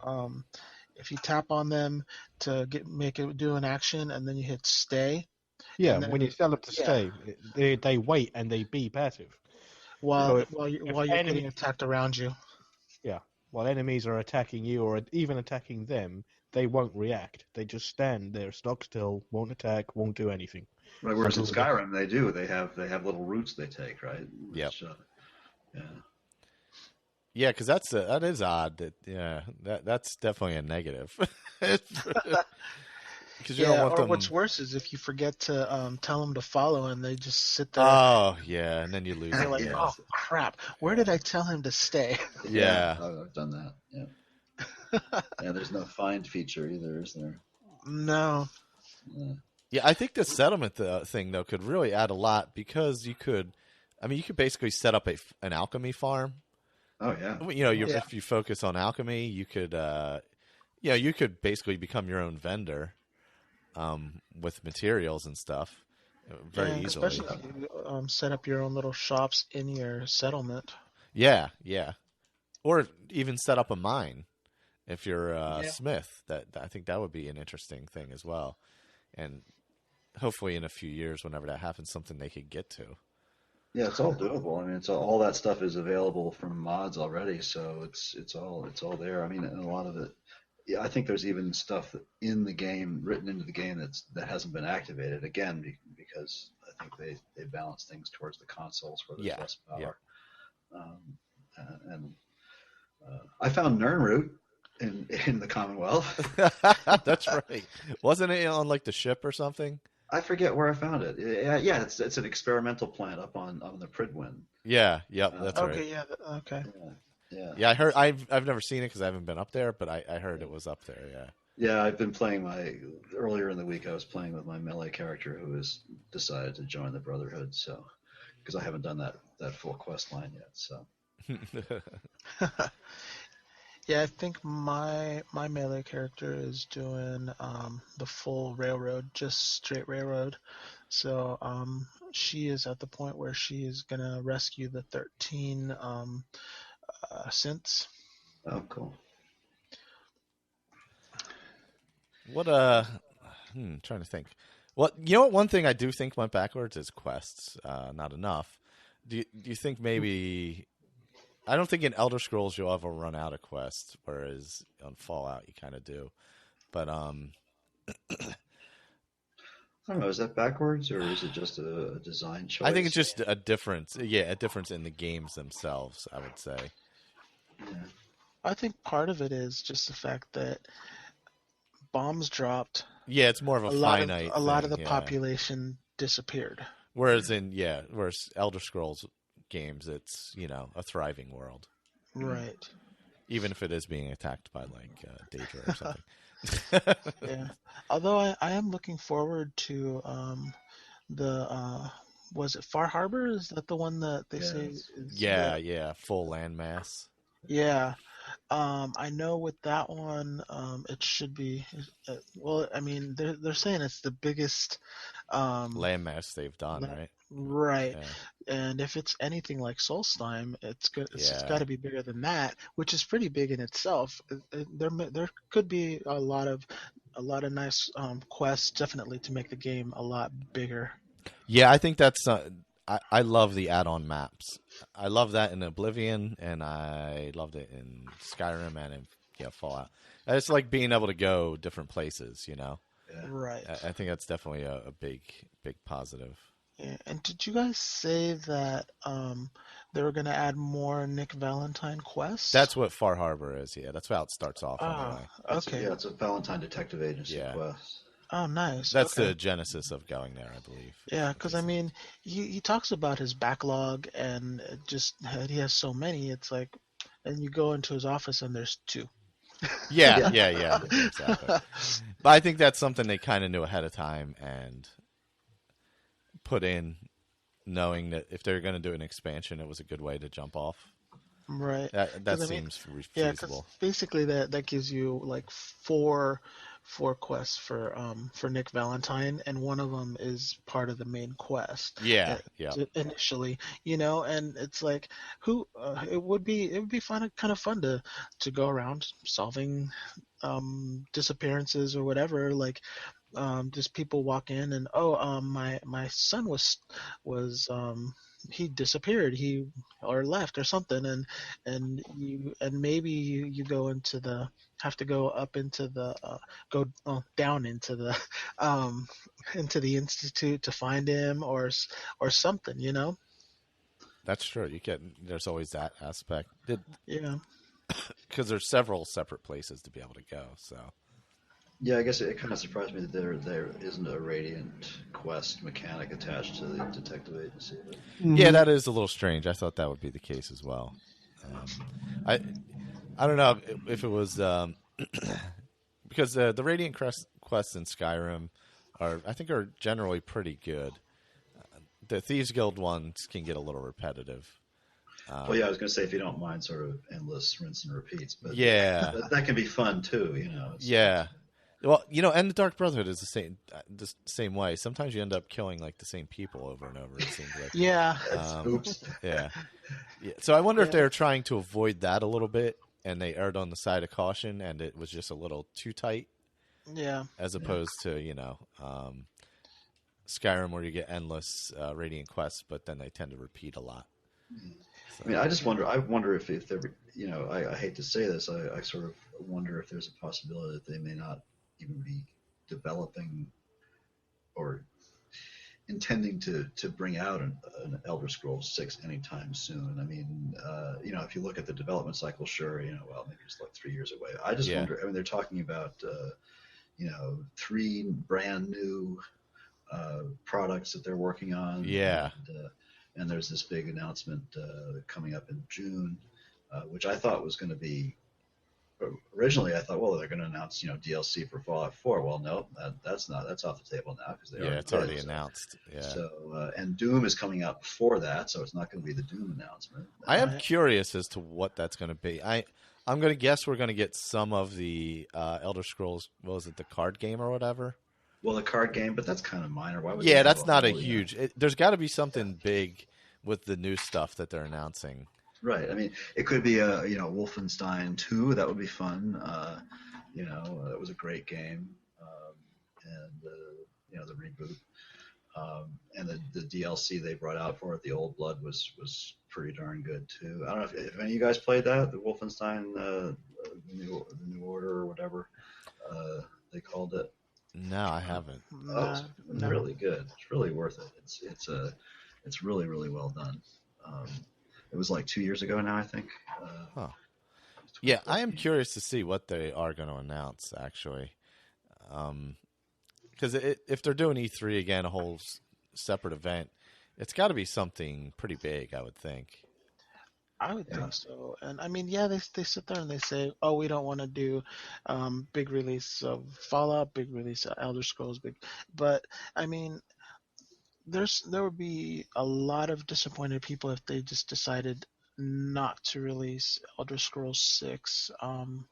tap on them to make it do an action and then you hit stay? Yeah, then, when you tell them to stay, they wait and they be passive. While you're getting attacked around you. Yeah, while enemies are attacking you or even attacking them, they won't react. They just stand there, stock still, won't attack, won't do anything. Right, whereas in Skyrim, they do. They have little routes they take, right? Yeah. Yeah. Yeah, because that is odd. That's definitely a negative. What's worse is if you forget to tell them to follow and they just sit there. Oh yeah, and then you lose. You're like, oh crap! Where did I tell him to stay? Yeah, I've done that. Yeah. Yeah, there's no find feature either, is there? No. Yeah, I think the settlement thing though could really add a lot, because you could basically set up an alchemy farm. Oh yeah. If you focus on alchemy, you could you could basically become your own vendor with materials and stuff very easily. Especially if you set up your own little shops in your settlement. Yeah. Or even set up a mine if you're a smith. I think that would be an interesting thing as well. And hopefully in a few years, whenever that happens, something they could get to. Yeah, it's all doable. I mean, all that stuff is available from mods already, so it's all there. I mean, and a lot of it. Yeah, I think there's even stuff in the game, written into the game, that hasn't been activated, again, because I think they balance things towards the consoles where there's less power. Yeah. And I found Nernroot in the Commonwealth. That's right. Wasn't it on like the ship or something? I forget where I found it. Yeah, it's an experimental plant up on the Pridwin. Yeah, yep, that's Okay, right. yeah, okay. Yeah, I heard. I've never seen it because I haven't been up there, but I heard it was up there. Yeah. Yeah, I've been playing earlier in the week. I was playing with my melee character who has decided to join the Brotherhood. So, because I haven't done that full quest line yet. So. Yeah, I think my melee character is doing the full railroad, just straight railroad. So she is at the point where she is gonna rescue the 13 synths. Oh, cool. What trying to think. What one thing I do think went backwards is quests. Not enough. Do you think maybe? I don't think in Elder Scrolls you'll ever run out of quests, whereas on Fallout you kind of do. But I don't know. Is that backwards or is it just a design choice? I think it's just a difference. Yeah, a difference in the games themselves, I would say. Yeah. I think part of it is just the fact that bombs dropped. Yeah, it's more of a finite. A lot of the population disappeared. Whereas Elder Scrolls games, it's a thriving world, right? Even if it is being attacked by like Daedra or something. Yeah. Although I am looking forward to the was it Far Harbor? Is that the one that they say? Yeah, full landmass. Yeah. I know with that one, it should be. Well, I mean, they're saying it's the biggest landmass they've done, right? Right. Yeah. And if it's anything like Solstheim, it's good. It's got to be bigger than that, which is pretty big in itself. There could be a lot of nice quests, definitely, to make the game a lot bigger. Yeah, I think that's. I love the add-on maps. I love that in Oblivion, and I loved it in Skyrim and in Fallout. It's like being able to go different places, Yeah. Right. I think that's definitely a big positive. Yeah. And did you guys say that they were going to add more Nick Valentine quests? That's what Far Harbor is. Yeah, that's how it starts off. Anyway. Okay. It's a Valentine Detective Agency quest. Oh, nice. That's the genesis of going there, I believe. Yeah, because I mean, he talks about his backlog and just he has so many. It's like, and you go into his office and there's 2. Yeah, exactly. But I think that's something they kind of knew ahead of time and put in, knowing that if they're going to do an expansion, it was a good way to jump off. Right. That seems feasible. Yeah, because basically that gives you like four quests for Nick Valentine, and one of them is part of the main quest. Yeah. Initially, and it's like it would be kind of fun to go around solving disappearances or whatever, like. Just people walk in and my son was he disappeared, he or left or something, and maybe you go have to go up into the go down into the into the institute to find him or something. That's true. There's always that aspect. Yeah. Because there's several separate places to be able to go. So. Yeah, I guess it kind of surprised me that there isn't a Radiant quest mechanic attached to the detective agency. But... Yeah, that is a little strange. I thought that would be the case as well. I don't know if it was because the Radiant quests in Skyrim are generally pretty good. The Thieves Guild ones can get a little repetitive. Well, yeah, I was going to say if you don't mind sort of endless rinse and repeats, but that can be fun too. Yeah. Well, and the Dark Brotherhood is the same way. Sometimes you end up killing like the same people over and over. It seems like. Yeah. Oops. Yeah. So I wonder if they're trying to avoid that a little bit, and they erred on the side of caution, and it was just a little too tight. Yeah. As opposed to Skyrim, where you get endless Radiant quests, but then they tend to repeat a lot. I mean, I wonder if there, I hate to say this, I sort of wonder if there's a possibility that they may not even be developing or intending to bring out an Elder Scrolls 6 anytime soon. I mean, if you look at the development cycle, sure, well, maybe it's like 3 years away. I just wonder. I mean, they're talking about 3 brand new products that they're working on. Yeah. And there's this big announcement coming up in June, which I thought was going to be. Originally, I thought, well, they're going to announce, DLC for Fallout 4. Well, no, that's off the table now because it's already announced. Yeah. So, and Doom is coming out before that, so it's not going to be the Doom announcement. I am curious as to what that's going to be. I'm going to guess we're going to get some of the Elder Scrolls. What was it, the card game or whatever? Well, the card game, but that's kind of minor. Why would that's not a huge. There's got to be something big with the new stuff that they're announcing. Right. I mean, it could be a Wolfenstein 2. That would be fun. It was a great game, and the reboot, and the DLC they brought out for it, the Old Blood, was pretty darn good too. I don't know if any of you guys played that, the Wolfenstein, the New Order or whatever they called it. No, I haven't. Oh, it's really good. It's really worth it. It's really, really well done. It was like 2 years ago now, I think. Yeah, I am curious to see what they are going to announce, actually. Because if they're doing E3 again, a whole separate event, it's got to be something pretty big, I would think. I would think so. And I mean, they sit there and they say, oh, we don't want to do big release of Fallout, big release of Elder Scrolls, but I mean, there would be a lot of disappointed people if they just decided not to release Elder Scrolls 6. In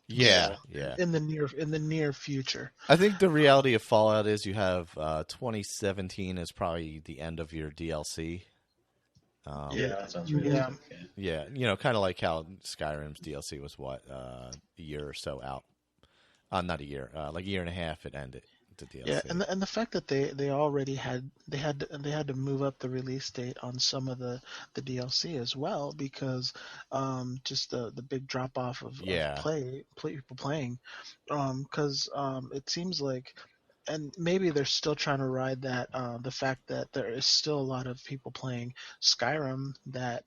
the near future. I think the reality of Fallout is you have 2017 is probably the end of your DLC. That sounds really good. Yeah, kind of like how Skyrim's DLC was a year or so out. Not a year, like a year and a half it ended. The DLC. Yeah, and the fact that they already had to move up the release date on some of the DLC as well because just the big drop off of people playing because it seems like, and maybe they're still trying to ride that the fact that there is still a lot of people playing Skyrim that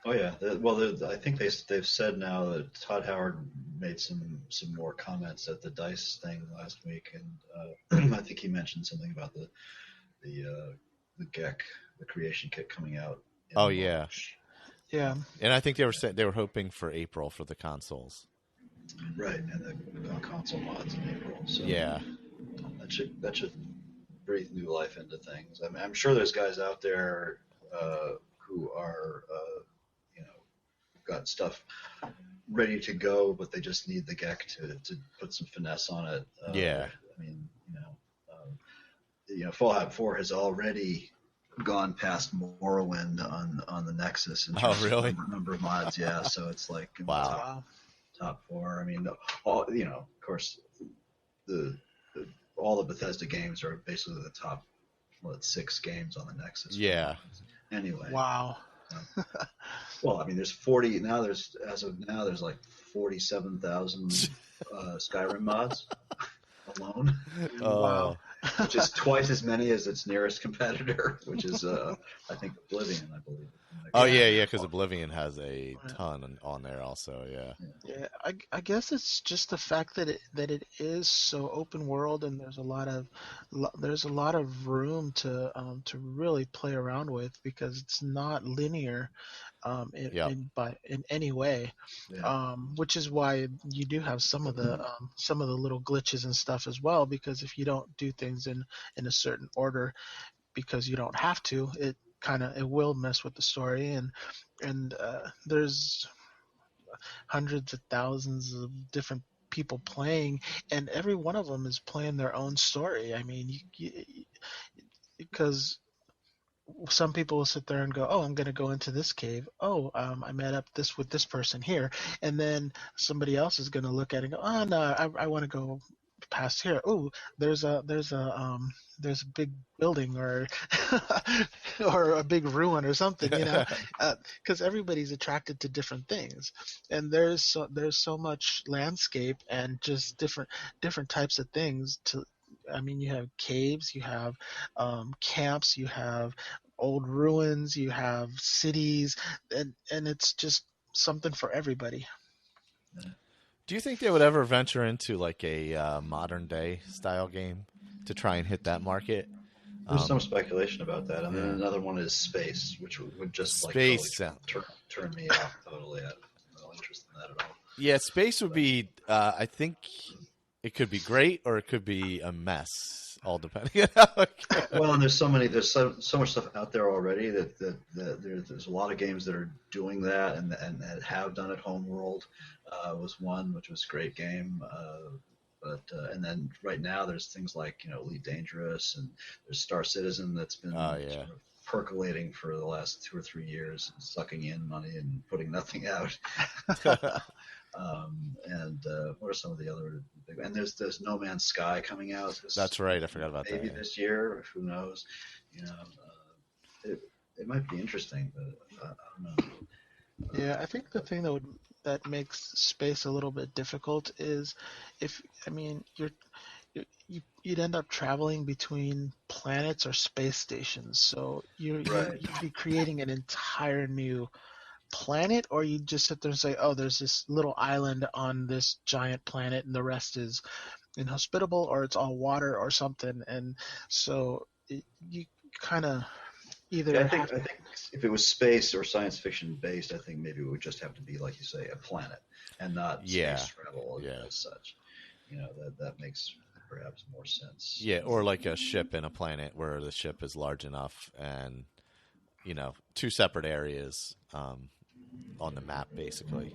Oh yeah. I think they've said now that Todd Howard made some more comments at the DICE thing last week, and I think he mentioned something about the GECK, the creation kit coming out. March. Yeah. And I think they were hoping for April for the consoles. Right, and the console mods in April. So yeah. That should breathe new life into things. I'm sure there's guys out there who are got stuff ready to go, but they just need the GECK to put some finesse on it. I mean, Fallout 4 has already gone past Morrowind on the Nexus in terms of number of mods. Yeah, so it's like top 4. I mean, of course, all the Bethesda games are basically the top 6 games on the Nexus. Yeah. Anyway. Wow. Well, I mean, there's 40 now. There's like 47,000 Skyrim mods alone. Wow. Which is twice as many as its nearest competitor, which is I think Oblivion, I believe. Because Oblivion has a ton on there also. Yeah, I guess it's just the fact that it is so open world, and there's a lot of room to really play around with because it's not linear in any way, which is why you do have some of the little glitches and stuff as well, because if you don't do things in a certain order because you don't have to, it will mess with the story, and there's hundreds of thousands of different people playing, and every one of them is playing their own story. I mean, because some people will sit there and go, oh, I'm going to go into this cave. Oh, I met up with this person here, and then somebody else is going to look at it and go, oh no, I want to go past here. Oh, there's a big building or or a big ruin or something, because everybody's attracted to different things, and there's so much landscape and just different types of things I mean, you have caves, you have camps, you have old ruins, you have cities, and it's just something for everybody. Do you think they would ever venture into like a modern day style game to try and hit that market? There's some speculation about that, and then another one is space, which would just like totally turn me off totally. I have no interest in that at all. Yeah, space would be. I think it could be great or it could be a mess, all depending on how it goes. Well, and there's so much stuff out there already that there's a lot of games that are doing that and that have done it. Homeworld was one, which was a great game. But and then right now there's things like Elite Dangerous, and there's Star Citizen that's been sort of percolating for the last 2 or 3 years, sucking in money and putting nothing out. And what are some of the other big? And there's No Man's Sky coming out. That's right. I forgot about that. Maybe this year. Who knows? It might be interesting, but I don't know. Yeah, I think the thing that makes space a little bit difficult is you'd end up traveling between planets or space stations. So you'd be creating an entire new planet, or you just sit there and say, oh, there's this little island on this giant planet and the rest is inhospitable, or it's all water or something. And so you kind of either I think if it was space or science fiction based, I think maybe it would just have to be, like you say, a planet and not space travel as such. That makes perhaps more sense. Yeah, or like a ship in a planet where the ship is large enough and 2 separate areas on the map, basically.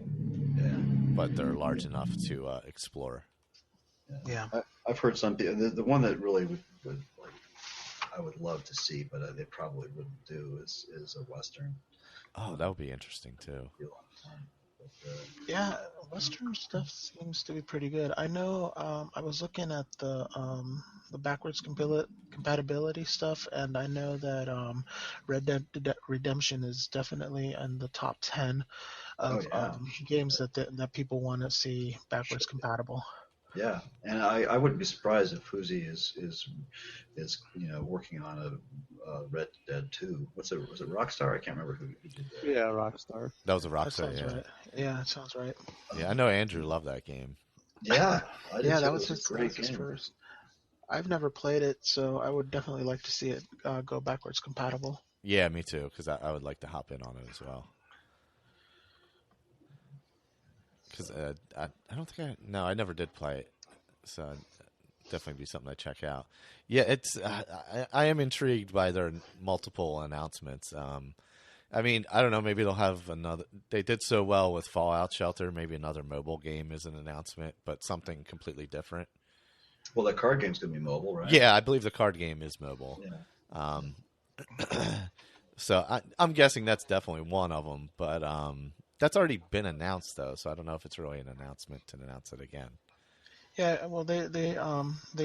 Yeah. But they're large enough to explore. Yeah. I've heard some people. The one that really would I would love to see, but they probably wouldn't do is a Western. Oh, that would be interesting too. Yeah, Western stuff seems to be pretty good. I know I was looking at the backwards compatibility stuff, and I know that Red Dead Redemption is definitely in the top 10 of games that people want to see backwards compatible. Yeah, and I wouldn't be surprised if Fuzi is working on a Red Dead 2. Was it Rockstar? I can't remember who did that. Yeah, Rockstar. That was a Rockstar. Yeah. Right. Yeah, that sounds right. Yeah, I know Andrew loved that game. Yeah, that was his first. I've never played it, so I would definitely like to see it go backwards compatible. Yeah, me too, because I would like to hop in on it as well. Because I don't think I never did play it, so definitely be something to check out. Yeah, it's I am intrigued by their multiple announcements. I mean, I don't know, maybe they'll have another. They did so well with Fallout Shelter, maybe another mobile game is an announcement, but something completely different. Well, the card game's gonna be mobile, right? Yeah, I believe the card game is mobile. Yeah. So I'm guessing that's definitely one of them, but that's already been announced though, so I don't know if it's really an announcement to announce it again. Yeah, well, they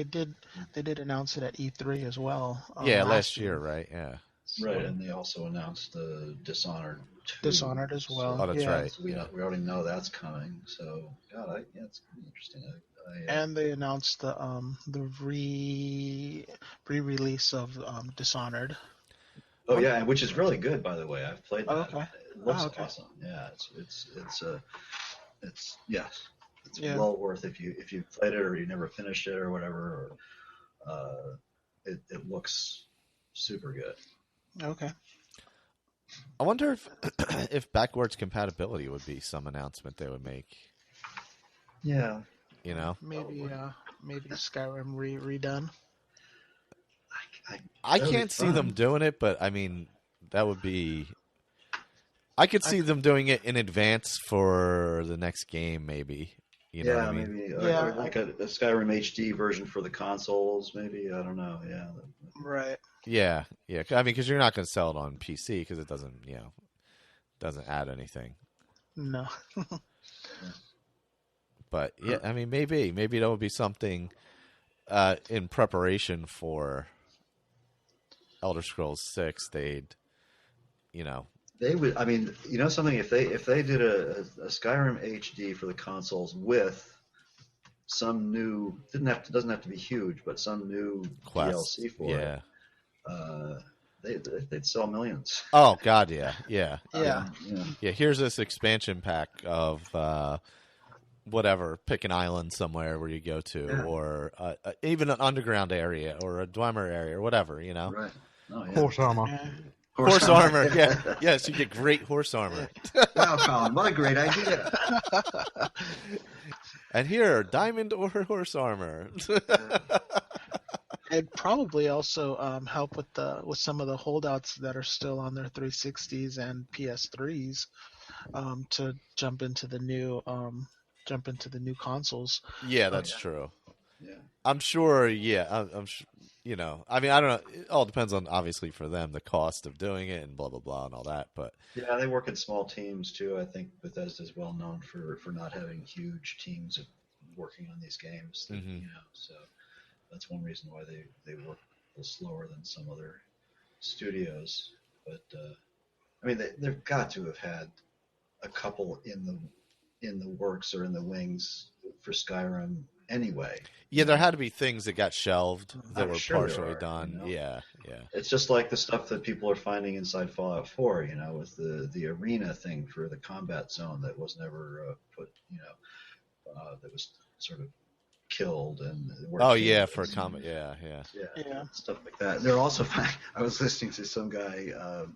did announce it at E3 as well. Last year, right? Yeah. Right, and they also announced the Dishonored 2. Dishonored as well. Oh, that's right. So we already know that's coming. So, God, it's gonna be interesting. And they announced the re-release of Dishonored. Oh yeah, and which is really good, by the way. I've played that. Oh, okay. It looks awesome. Yeah, it's well worth if you played it or you never finished it or whatever. It looks super good. Okay. I wonder if backwards compatibility would be some announcement they would make. Yeah. Maybe Skyrim redone. I can't see them doing it, but I mean, that would be. I could see them doing it in advance for the next game, maybe. You know what I mean? Maybe. Or like a Skyrim HD version for the consoles, maybe. I don't know. Yeah. Right. Yeah. I mean, because you're not going to sell it on PC because it doesn't add anything. No. But yeah, I mean, maybe that would be something in preparation for Elder Scrolls 6. They would. I mean, something. If they did a Skyrim HD for the consoles with some new doesn't have to be huge, but some new Quest. DLC for it. They'd sell millions. Oh God, yeah. Yeah. Yeah. Here's this expansion pack of whatever. Pick an island somewhere where you go to, or even an underground area or a Dwemer area or whatever. You know. Right. Oh, yeah. Horse armor. Yeah. Horse armor. Yeah. Yes, you get great horse armor. Wow, Colin, what a great idea. And here, diamond or horse armor. It'd probably also help with some of the holdouts that are still on their 360s and PS3s to jump into the new consoles. Yeah, that's true. Yeah. I'm sure. Yeah, I'm sure. You know, I mean, I don't know. It all depends on, obviously, for them, the cost of doing it and blah blah blah and all that. But yeah, they work in small teams too. I think Bethesda's well known for not having huge teams working on these games. Mm-hmm. You know, so that's one reason why they work a little slower than some other studios. But I mean, they've got to have had a couple in the works or in the wings for Skyrim anyway. yeah, there had to be things that got shelved that I'm were sure there partially are, done. you know? Yeah. It's just like the stuff that people are finding inside Fallout 4, you know, with the arena thing for the combat zone that was never put, you know, that was sort of killed and Oh yeah, for a comment. Yeah. Yeah. Stuff like that. They're also I was listening to some guy.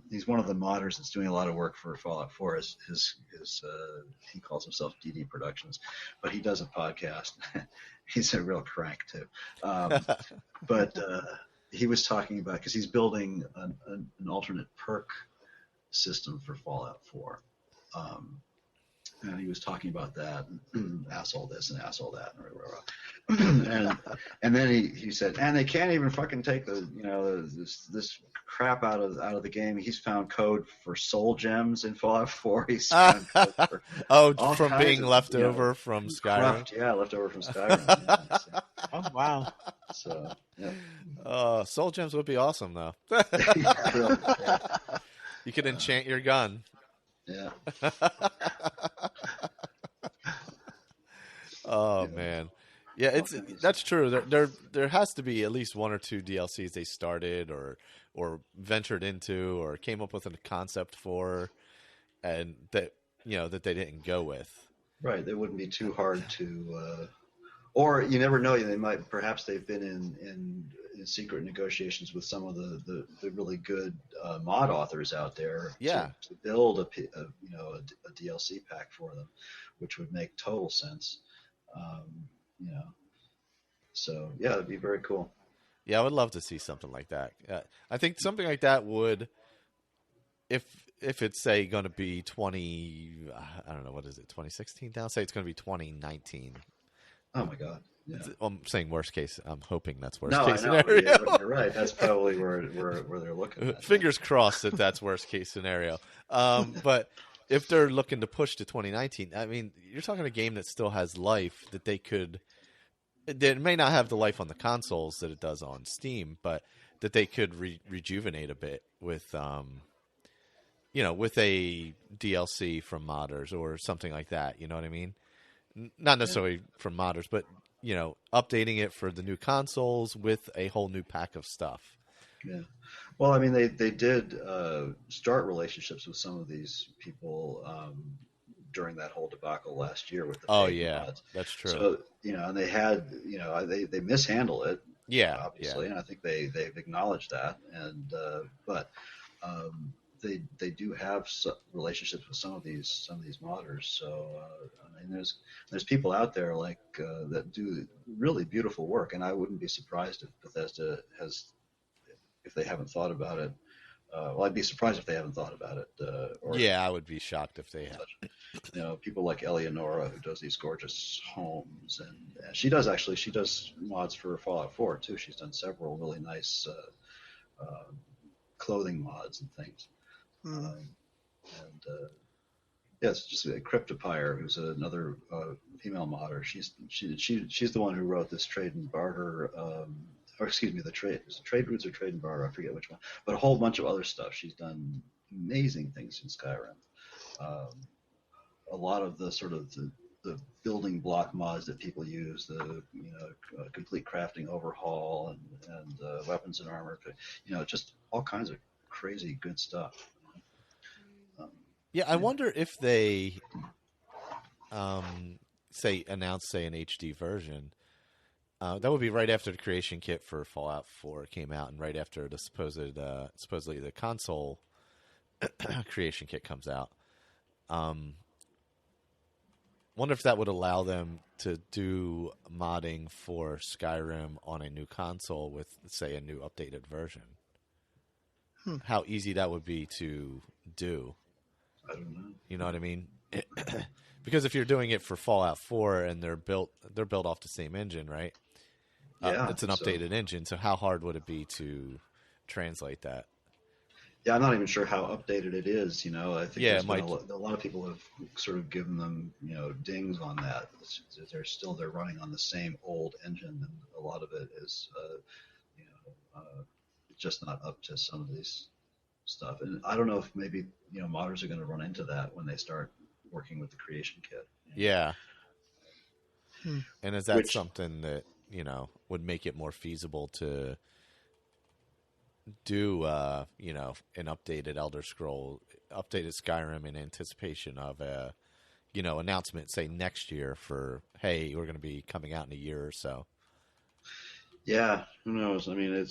He's one of the modders that's doing a lot of work for Fallout 4. His he calls himself DD Productions, but he does a podcast. He's a real crank too. But he was talking about, because he's building an alternate perk system for Fallout 4. And he was talking about that, and asshole this and asshole that, and then he said, and they can't even fucking take this crap out of the game. He's found code for soul gems in Fallout 4. He's found code for from being left over from Skyrim. Left over from Skyrim. Yeah, so, Oh wow. so yeah. Soul gems would be awesome though. Really, yeah. You could enchant your gun. Yeah. Oh man, yeah, that's true. There has to be at least one or two DLCs they started or ventured into or came up with a concept for, and that that they didn't go with. Right, they wouldn't be too hard to, or you never know. Perhaps they've been in secret negotiations with some of the really good mod authors out there. Yeah. To build a DLC pack for them, which would make total sense. So yeah, it'd be very cool. Yeah, I would love to see something like that. I think something like that would, if it's say going to be 20, I don't know, what is it, 2016 now? Say it's going to be 2019. Oh my God. Yeah. I'm saying worst case. I'm hoping that's worst No, case I know. scenario. You're right. That's probably where they're looking at. Fingers crossed that that's worst case scenario. But if they're looking to push to 2019, I mean, you're talking a game that still has life that they could. It may not have the life on the consoles that it does on Steam, but that they could rejuvenate a bit with, with a DLC from modders or something like that. You know what I mean? Not necessarily from modders, but updating it for the new consoles with a whole new pack of stuff. Yeah. Well, I mean, they did start relationships with some of these people during that whole debacle last year with the mods. That's true. So and they had they mishandle it. Yeah, obviously, and I think they've acknowledged that. And but they do have relationships with some of these modders. So I mean, there's people out there like that do really beautiful work, and I wouldn't be surprised if Bethesda if they haven't thought about it. Well, I'd be surprised if they haven't thought about it. I would be shocked if they had. People like Eleonora, who does these gorgeous homes, and she does mods for Fallout 4 too. She's done several really nice clothing mods and things. It's just Cryptopire, who's another female modder. She's the one who wrote this trade and barter. Or excuse me, the trade routes or trade and barter, I forget which one, but a whole bunch of other stuff. She's done amazing things in Skyrim. A lot of the sort of the building block mods that people use, the complete crafting overhaul and weapons and armor, just all kinds of crazy good stuff. Yeah, I wonder if they announce an HD version. That would be right after the creation kit for Fallout 4 came out, and right after the supposedly the console creation kit comes out. Wonder if that would allow them to do modding for Skyrim on a new console with, say, a new updated version. How easy that would be to do. I don't know. You know what I mean? Because if you're doing it for Fallout 4 and they're built off the same engine, right? Yeah, it's an updated engine. So how hard would it be to translate that? Yeah, I'm not even sure how updated it is. I think Yeah, a lot of people have sort of given them, dings on that. They're running on the same old engine, and a lot of it is, just not up to some of these stuff. And I don't know if maybe modders are going to run into that when they start working with the creation kit. Yeah. And is that something that would make it more feasible to do an updated updated Skyrim in anticipation of a announcement, say next year for, hey, we're going to be coming out in a year or so. Yeah, who knows? I mean,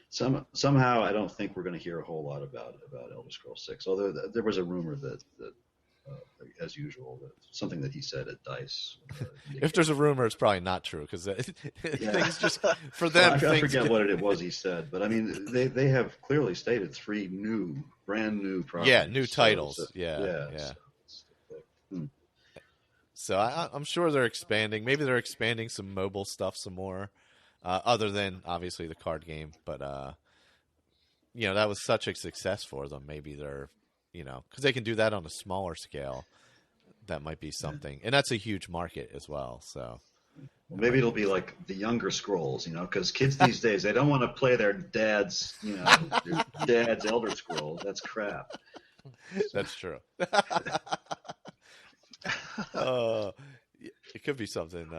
somehow I don't think we're going to hear a whole lot about Elder Scrolls 6. Although there was a rumor that as usual, something that he said at DICE. If there's a rumor, it's probably not true because things just for them. I forget what it was he said, but I mean, they have clearly stated 3 brand new projects. Yeah, new titles. Yeah. So I'm sure they're expanding. Maybe they're expanding some mobile stuff some more, other than obviously the card game. But that was such a success for them. Maybe they're because they can do that on a smaller scale. That might be something, and that's a huge market as well. So maybe it'll be like the younger Scrolls, because kids these days they don't want to play their dad's Elder Scrolls. That's crap. That's true. It could be something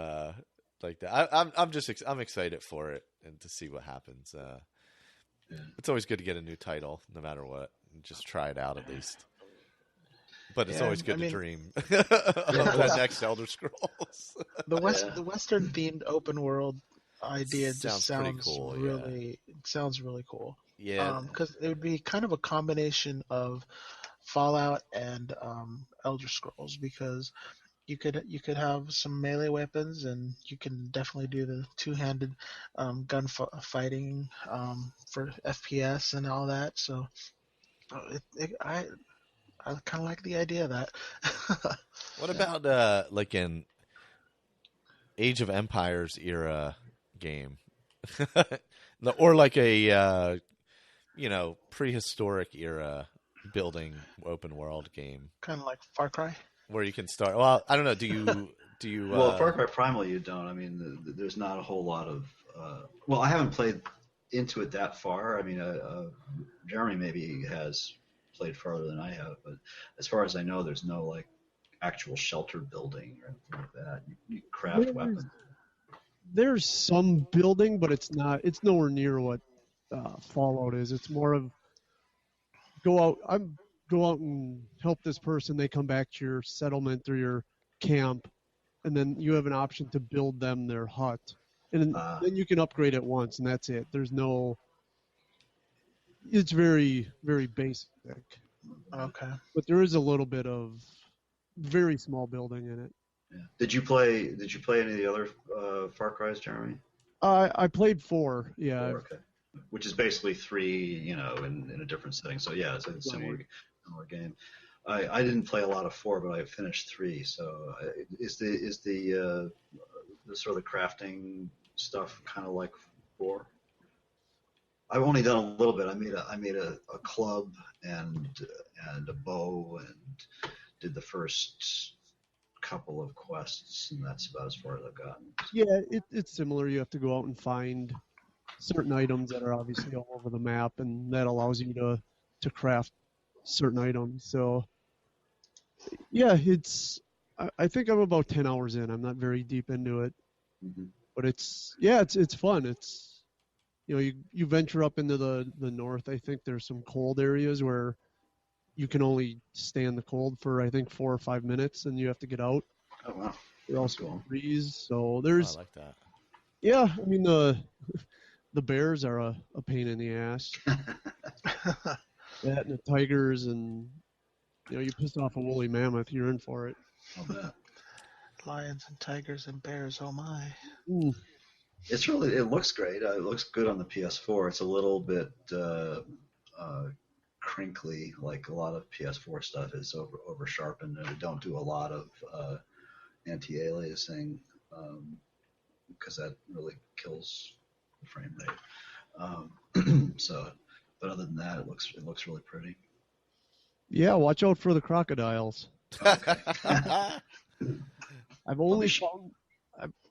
like that. I'm excited for it and to see what happens. It's always good to get a new title, no matter what. Just try it out at least. But it's always good to dream of the next Elder Scrolls. The Western themed open world idea sounds pretty cool. It sounds really cool. Yeah, because it would be kind of a combination of Fallout and Elder Scrolls, because you could have some melee weapons, and you can definitely do the two-handed gun fighting for FPS and all that. So I kind of like the idea of that. What about like an Age of Empires era game, or like a prehistoric era building open world game, kind of like Far Cry, where you can start. Well, I don't know. Do you? Well, Far Cry Primal, you don't. I mean, there's not a whole lot of. Well, I haven't played into it that far. I mean, Jeremy maybe has played farther than I have, but as far as I know, there's no like actual shelter building or anything like that. You craft weapons. There's some building, but it's nowhere near what Fallout is. It's more of go out and help this person. They come back to your settlement or your camp, and then you have an option to build them their hut, and then you can upgrade it once, and that's it. There's no. It's very, very basic. Okay. But there is a little bit of very small building in it. Yeah. Did you play any of the other Far Cry's, Jeremy? I played 4. Yeah. 4, okay. Which is basically 3, in a different setting. So yeah, it's a similar game. I didn't play a lot of 4, but I finished 3. So is the sort of the crafting stuff kind of like 4? I've only done a little bit. I made a club and a bow and did the first couple of quests, and that's about as far as I've gotten. Yeah, it's similar. You have to go out and find certain items that are obviously all over the map, and that allows you to craft certain items. So Yeah, I think I'm about 10 hours in. I'm not very deep into it, Mm-hmm. but it's fun. It's you venture up into the north. I think there's some cold areas where you can only stay in the cold for I think 4 or 5 minutes, and you have to get out. Oh wow, Or else that's cool. freeze. So I there's like that. yeah. I mean the bears are a pain in the ass. That and the tigers, and you piss off a woolly mammoth, you're in for it. I'll bet. Lions and tigers and bears. Oh my. Mm. It looks great. It looks good on the PS4. It's a little bit crinkly, like a lot of PS4 stuff is over sharpened, and they don't do a lot of anti-aliasing because that really kills the frame rate. So, but other than that, it looks really pretty. Yeah, watch out for the crocodiles. Okay. I've only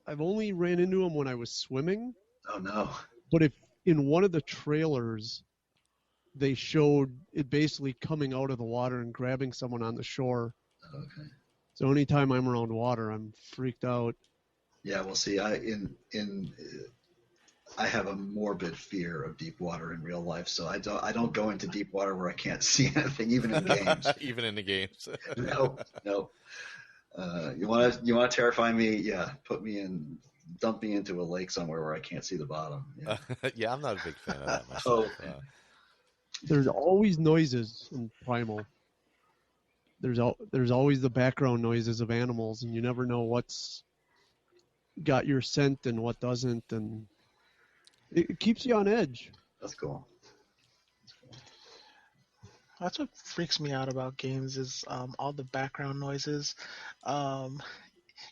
I've only ran into them when I was swimming. Oh no. But if in one of the trailers they showed it basically coming out of the water and grabbing someone on the shore. Okay. So anytime I'm around water, I'm freaked out. Yeah, well, see, I have a morbid fear of deep water in real life, so I don't go into deep water where I can't see anything, even in games. Even in the games. No. You want to terrify me? Yeah, dump me into a lake somewhere where I can't see the bottom. Yeah, yeah, I'm not a big fan of that myself. There's always noises in Primal. There's always the background noises of animals, and you never know what's got your scent and what doesn't, and it keeps you on edge. That's cool. That's what freaks me out about games is all the background noises.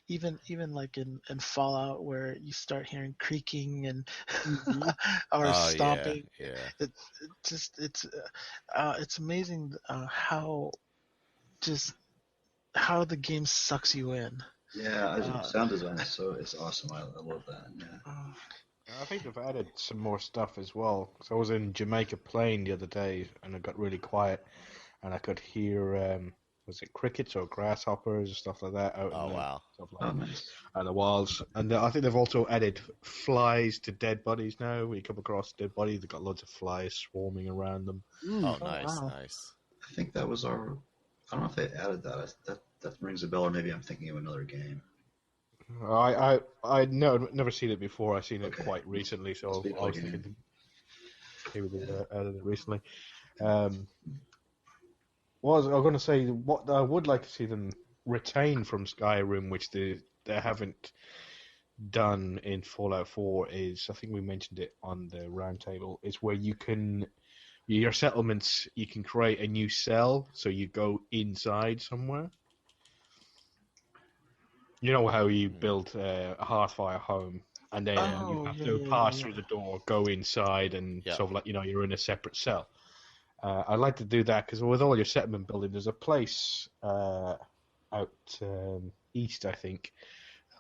Even like in Fallout where you start hearing creaking and or stomping. Yeah. It's amazing how the game sucks you in. Yeah, sound design is awesome. I love that. Yeah. I think they've added some more stuff as well. So I was in Jamaica Plain the other day, and it got really quiet, and I could hear was it crickets or grasshoppers or stuff like that out Nice. on the walls. And I think they've also added flies to dead bodies now. When you come across a dead body, they've got loads of flies swarming around them. Oh, nice, wow. nice. I think that was I don't know if they added that. That rings a bell, or maybe I'm thinking of another game. I never seen it before. I've seen it quite recently, so I was thinking maybe they added it recently. What was I going to say? What I would like to see them retain from Skyrim, which they haven't done in Fallout 4, is, I think we mentioned it on the roundtable, is where you can your settlements, you can create a new cell, so you go inside somewhere. You know how you build a Hearthfire home, and then you have to pass through the door, go inside, and sort of like, you're in a separate cell. I'd like to do that, because with all your settlement building, there's a place out east, I think,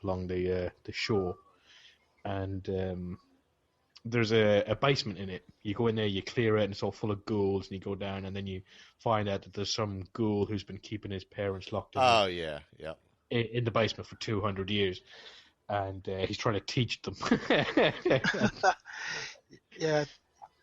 along the shore, and there's a basement in it. You go in there, you clear it, and it's all full of ghouls, and you go down, and then you find out that there's some ghoul who's been keeping his parents locked in. Oh, yeah. In the basement for 200 years, and he's trying to teach them. Yeah.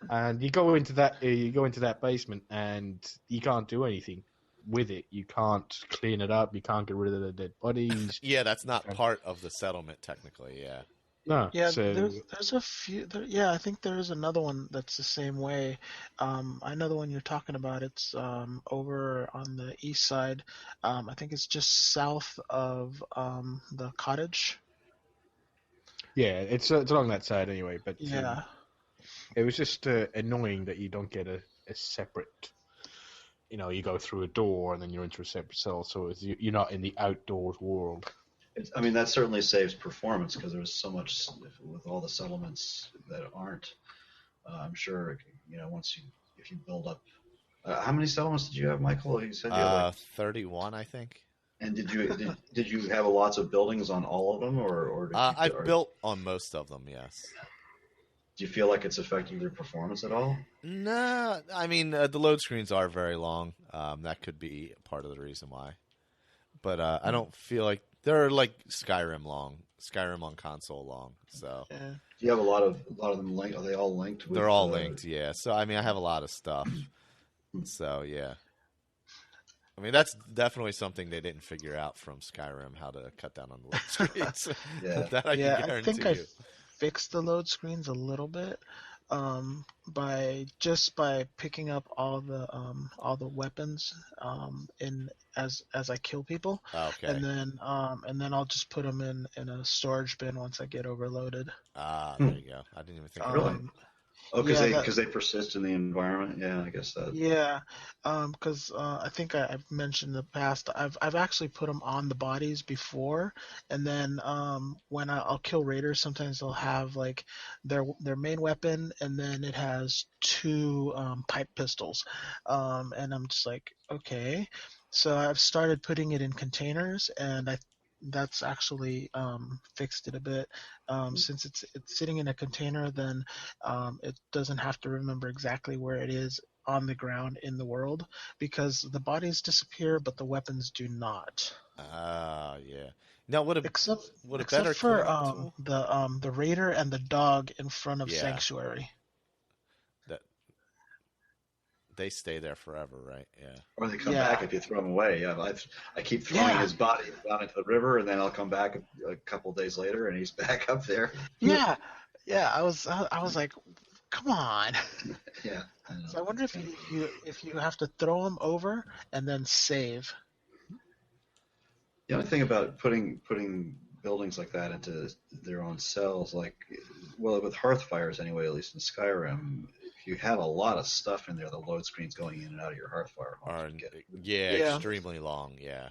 And you go into that basement, and you can't do anything with it. You can't clean it up. You can't get rid of the dead bodies. Yeah, that's not part of the settlement technically. Yeah. No. Yeah, so... there's a few. I think there is another one that's the same way. I know the one you're talking about. It's over on the east side. I think it's just south of the cottage. Yeah, it's along that side anyway. But yeah, it was just annoying that you don't get a separate. You go through a door and then you're into a separate cell, so you're not in the outdoors world. That certainly saves performance, because there's so much with all the settlements that aren't. I'm sure, if you build up. How many settlements did you have, Michael? You said you had 31, I think. And did you have lots of buildings on all of them, or? I've built on most of them, yes. Do you feel like it's affecting your performance at all? No, the load screens are very long. That could be part of the reason why. but I don't feel like they're like Skyrim on console long. So Yeah. Do you have a lot of them linked? Are they all linked? With, they're all linked, yeah. So I mean, I have a lot of stuff. So yeah, I mean that's definitely something they didn't figure out from Skyrim, how to cut down on the load screens. Yeah. That I can guarantee I think you. fixed the load screens a little bit by picking up all the weapons in as I kill people, Okay. and then I'll just put them in a storage bin once I get overloaded. There you go. I didn't even think of Really? that. Oh, because Yeah, they persist in the environment. Yeah, I guess that. Yeah, because I think I've mentioned in the past, I've actually put them on the bodies before, and then when I'll kill raiders, sometimes they'll have like their main weapon, and then it has two pipe pistols, and I'm just like, okay, so I've started putting it in containers, and that's actually fixed it a bit. Since it's sitting in a container, then it doesn't have to remember exactly where it is on the ground in the world, because the bodies disappear, but the weapons do not. Yeah. Now, would a Except better for cleanup tool? the raider and the dog in front of Yeah. Sanctuary. That they stay there forever, right? Yeah. Or they come Yeah. back if you throw them away. Yeah, I keep throwing Yeah. his body down into the river, and then I'll come back a couple days later, and he's back up there. Yeah, yeah. I was like, come on. Yeah. I know. So I wonder if you have to throw them over and then save. The only thing about putting buildings like that into their own cells, like, well, with Hearthfires anyway, at least in Skyrim, if you have a lot of stuff in there, the load screens going in and out of your Hearthfire homes would get, Yeah. extremely long. Yeah.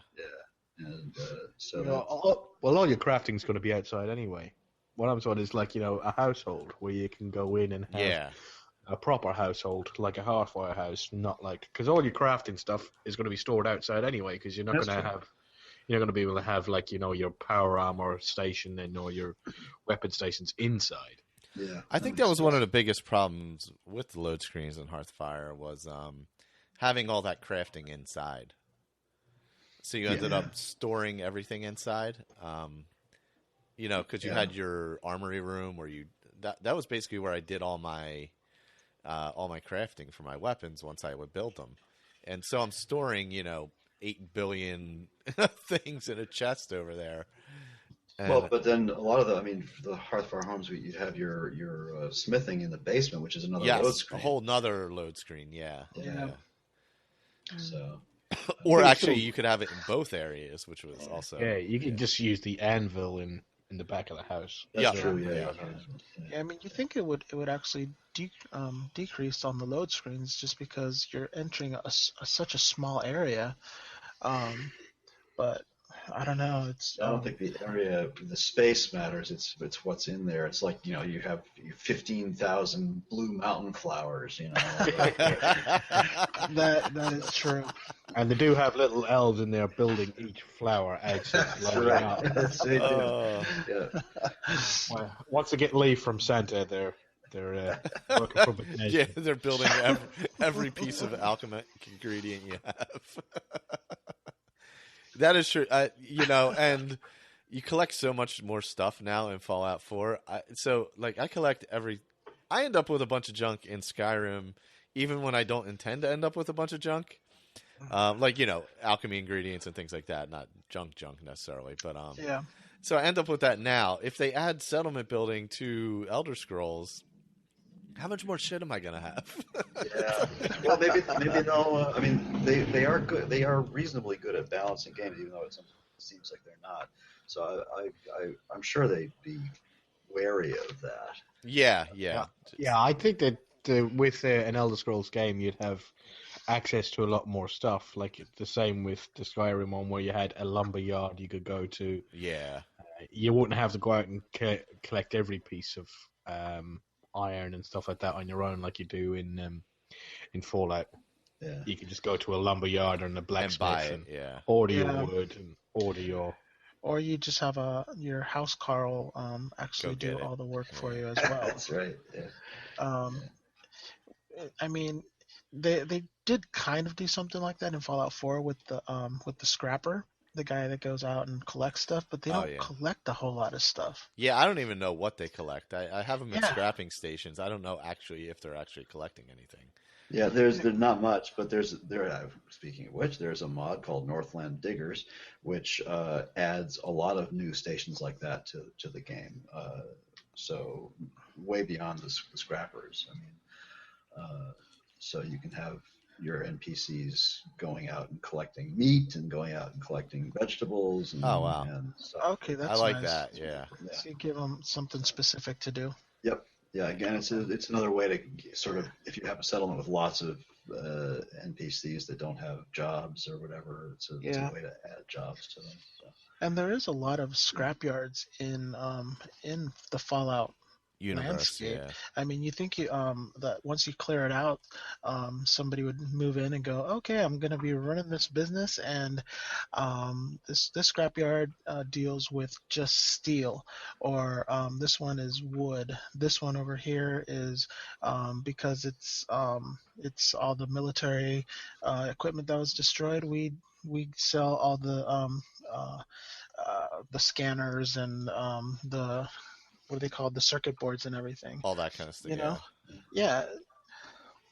and so You know, that's, all your crafting's going to be outside anyway. What I'm saying is like, you know, a household where you can go in and have Yeah. a proper household, like a Hearthfire house, not like, because all your crafting stuff is going to be stored outside anyway, because you're not That's going to true. have, you're not going to be able to have like, you know, your power armor station and or your weapon stations inside. yeah. I think that was one of the biggest problems with the load screens in Hearthfire was having all that crafting inside. So you ended up storing everything inside. You know, because you had your armory room where that was basically where I did all my crafting for my weapons once I would build them. And so I'm storing, you know, 8 billion things in a chest over there. And Well, but then a lot of the Hearthfire homes, you'd have your smithing in the basement, which is another load yes, screen. a whole nother load screen, yeah. So Or actually, you could have it in both areas, which was also Yeah, you can just use the anvil in the back of the house. that's Yeah. true. Yeah. Yeah, I mean, you think it would actually decrease on the load screens just because you're entering such a small area, but I don't know. It's I don't think the space matters. It's what's in there. It's like, you know, you have 15,000 blue mountain flowers. You know. that is true. And they do have little elves in there building each flower outside. That's lining right. up. That's they do. Oh. Yeah. Well, once they get leave from Santa, they're working for the Yeah, they're building every piece of alchemic ingredient you have. That is true. You know, and you collect so much more stuff now in Fallout 4. I end up with a bunch of junk in Skyrim, even when I don't intend to end up with a bunch of junk. Like, you know, alchemy ingredients and things like that. Not junk necessarily, but Yeah. So I end up with that now. If they add settlement building to Elder Scrolls, how much more shit am I gonna have? Yeah. Well, maybe they'll. I mean, they are good. They are reasonably good at balancing games, even though it seems like they're not. So I'm sure they'd be wary of that. Yeah. Yeah, I think that with an Elder Scrolls game, you'd have access to a lot more stuff. Like the same with the Skyrim one, where you had a lumber yard you could go to. Yeah. You wouldn't have to go out and collect every piece of iron and stuff like that on your own, like you do in Fallout. Yeah. You can just go to a lumber yard and a blacksmith and buy it. order your wood and order your. Or you just have your house Carl actually Go do get it. all the work for you as well. That's right. Yeah. I mean, they did kind of do something like that in Fallout 4 with the scrapper. the guy that goes out and collects stuff, but they don't collect a whole lot of stuff. Yeah, I don't even know what they collect. I have them at Yeah. scrapping stations. I don't know actually if they're actually collecting anything. Yeah, there's not much, but speaking of which, there's a mod called Northland Diggers, which adds a lot of new stations like that to the game. So way beyond the scrappers. I mean, so you can have your NPCs going out and collecting meat and going out and collecting vegetables. And, oh wow! And stuff. Okay, that's I like nice. that. Yeah. So you give them something specific to do. Yep. Yeah. Again, it's another way to sort of, if you have a settlement with lots of NPCs that don't have jobs or whatever, it's a way to add jobs to them. So. And there is a lot of scrapyards in the Fallout universe. landscape. Yeah. I mean, you think that once you clear it out, somebody would move in and go, okay, I'm going to be running this business, and this scrapyard deals with just steel, or this one is wood. This one over here is because it's all the military equipment that was destroyed. We sell all the scanners and the what are they called? The circuit boards and everything. All that kind of stuff. You know? Yeah.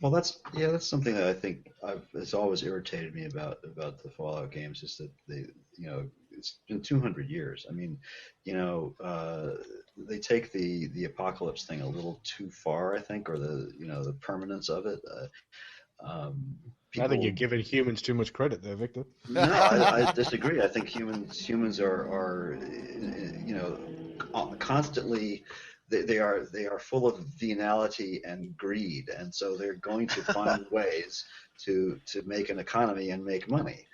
Well, that's something that I think it's always irritated me about the Fallout games is that it's been 200 years. I mean, they take the apocalypse thing a little too far, I think, or the permanence of it. I think you're giving humans too much credit there, Victor. No, I disagree. I think humans are constantly they are full of venality and greed, and so they're going to find ways to make an economy and make money.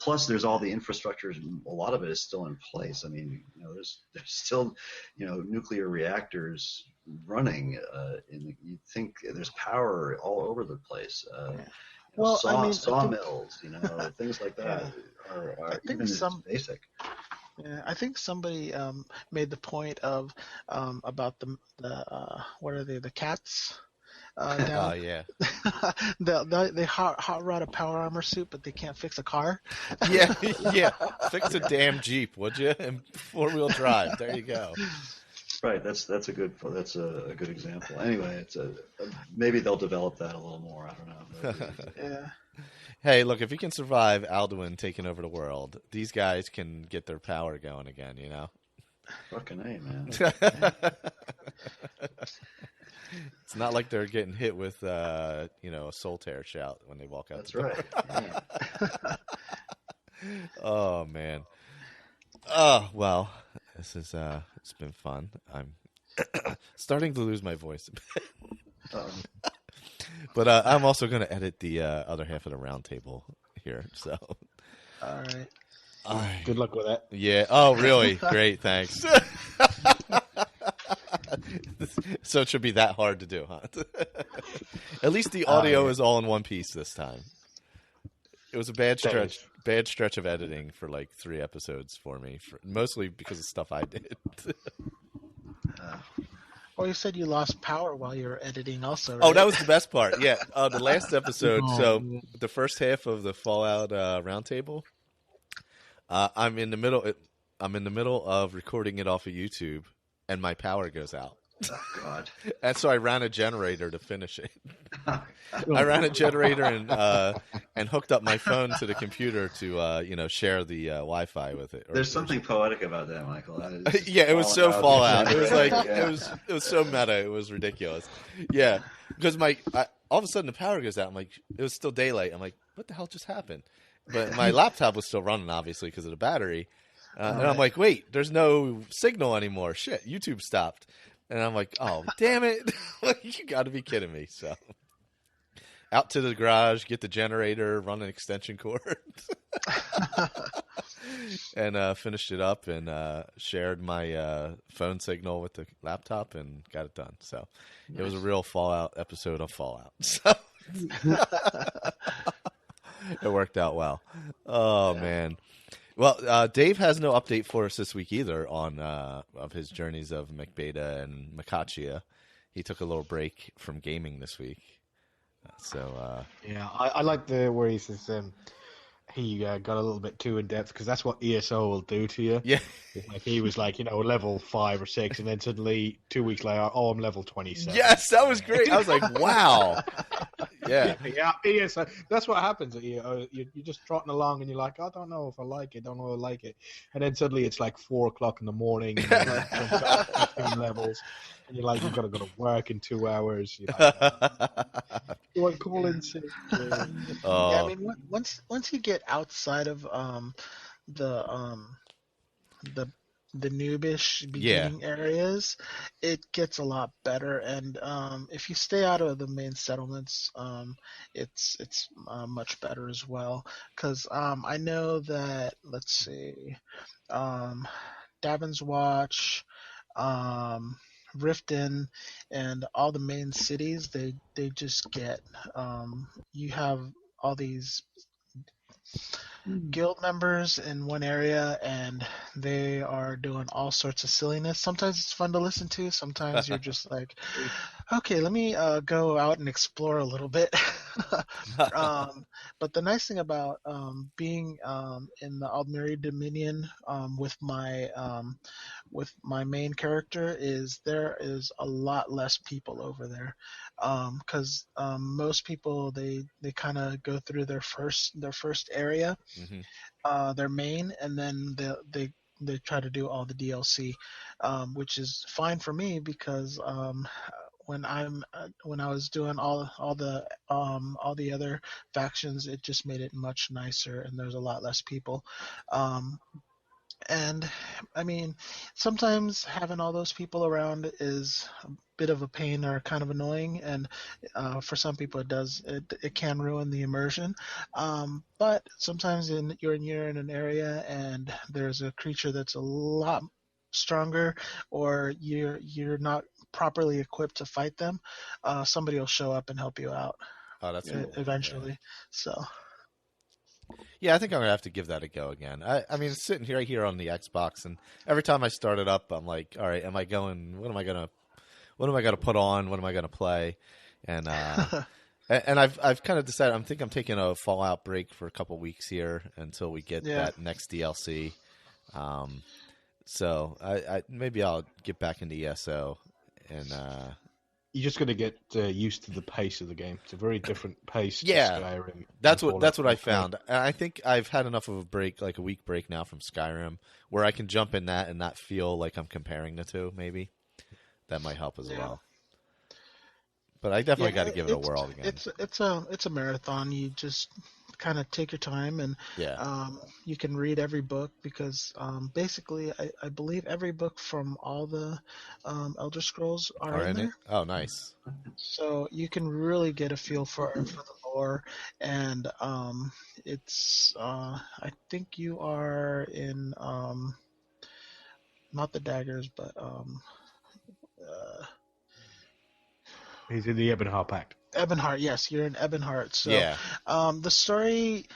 Plus, there's all the infrastructure. A lot of it is still in place. I mean, there's still nuclear reactors running. You think there's power all over the place. Sawmills, things like that are even basic. Yeah, I think somebody made the point of about the what are they, the cats? Oh yeah. they hot rod a power armor suit, but they can't fix a car. Yeah. Fix a damn Jeep, would you? And 4-wheel drive. There you go. Right. That's a good example. Anyway, it's maybe they'll develop that a little more. I don't know. Yeah. Hey, look, if you can survive Alduin taking over the world, these guys can get their power going again, Fucking A, man. It's not like they're getting hit with, a soul tear shout when they walk out. That's right. Yeah. Oh, man. Oh, well, this is, it's been fun. I'm starting to lose my voice a bit. But I'm also going to edit the other half of the round table here. So, all right. Good luck with that. Yeah. Oh, really? Great. Thanks. So it should be that hard to do, huh? At least the audio is all in one piece this time. It was a bad stretch of editing for like 3 episodes for me, mostly because of stuff I did. Well, you said you lost power while you were editing also, right? Oh, that was the best part. Yeah, the last episode. So the first half of the Fallout roundtable, I'm in the middle of recording it off of YouTube, and my power goes out. Oh God! And so I ran a generator to finish it. I ran a generator and hooked up my phone to the computer to share the Wi-Fi with it. There's something poetic about that, Michael. Yeah, it was so Fallout. It was like it was so meta. It was ridiculous. Yeah, because all of a sudden the power goes out. I'm like, it was still daylight. I'm like, what the hell just happened? But my laptop was still running, obviously, because of the battery. And I'm like, wait, there's no signal anymore. Shit, YouTube stopped. And I'm like, oh, damn it. You got to be kidding me. So out to the garage, get the generator, run an extension cord. And finished it up and shared my phone signal with the laptop and got it done. So It was a real Fallout episode of Fallout. So it worked out well. Oh, man. Well, Dave has no update for us this week either on of his journeys of McBeta and Macachia. He took a little break from gaming this week. I like the where he says he got a little bit too in depth because that's what ESO will do to you. Yeah. Like he was like, level 5 or 6, and then suddenly 2 weeks later, oh, I'm level 27. Yes, that was great. I was like, wow. Yeah. Yeah, ESO. That's what happens. You're just trotting along, and you're like, I don't know if I like it. Don't know if I like it. And then suddenly it's like 4 o'clock in the morning, and you're like, jumped up 15 levels, and you're like, you've got to go to work in 2 hours. You're like, do I call in sick? Yeah, I mean, once you get outside of the the the noobish beginning areas, it gets a lot better. And if you stay out of the main settlements, it's much better as well. Because I know that, let's see, Davin's Watch, Riften, and all the main cities, they just get you have all these guild members in one area, and they are doing all sorts of silliness. Sometimes it's fun to listen to. Sometimes you're just like, okay, let me go out and explore a little bit. But the nice thing about being in the Aldmeri Dominion with my main character is there is a lot less people over there, because most people they kind of go through their first area, their main, and then they try to do all the DLC, which is fine for me because when I was doing all the other factions, it just made it much nicer, and there's a lot less people. And I mean, sometimes having all those people around is a bit of a pain or kind of annoying, and for some people it can ruin the immersion. But sometimes you're in an area and there's a creature that's a lot stronger, or you're not properly equipped to fight them, somebody will show up and help you out. Oh, that's cool. Eventually. Yeah. So. Yeah, I think I'm gonna have to give that a go again. I mean, it's sitting right here on the Xbox, and every time I start it up, I'm like, all right, am I going? What am I gonna put on? What am I gonna play? And and I've kind of decided. I'm taking a Fallout break for a couple weeks here until we get that next DLC. So I maybe I'll get back into ESO and. You're just going to get used to the pace of the game. It's a very different pace. Yeah, to Skyrim. that's what I found. I think I've had enough of a break, like a week break now from Skyrim, where I can jump in that and not feel like I'm comparing the two. Maybe that might help as well. But I definitely got to give it a whirl again. It's a marathon. You just kind of take your time, and you can read every book because basically I believe every book from all the Elder Scrolls are in there. Oh, nice. So you can really get a feel for the lore, and it's I think you are in not the daggers, but he's in the Ebonheart Pact. Ebonheart, yes, you're in Ebonheart. So the story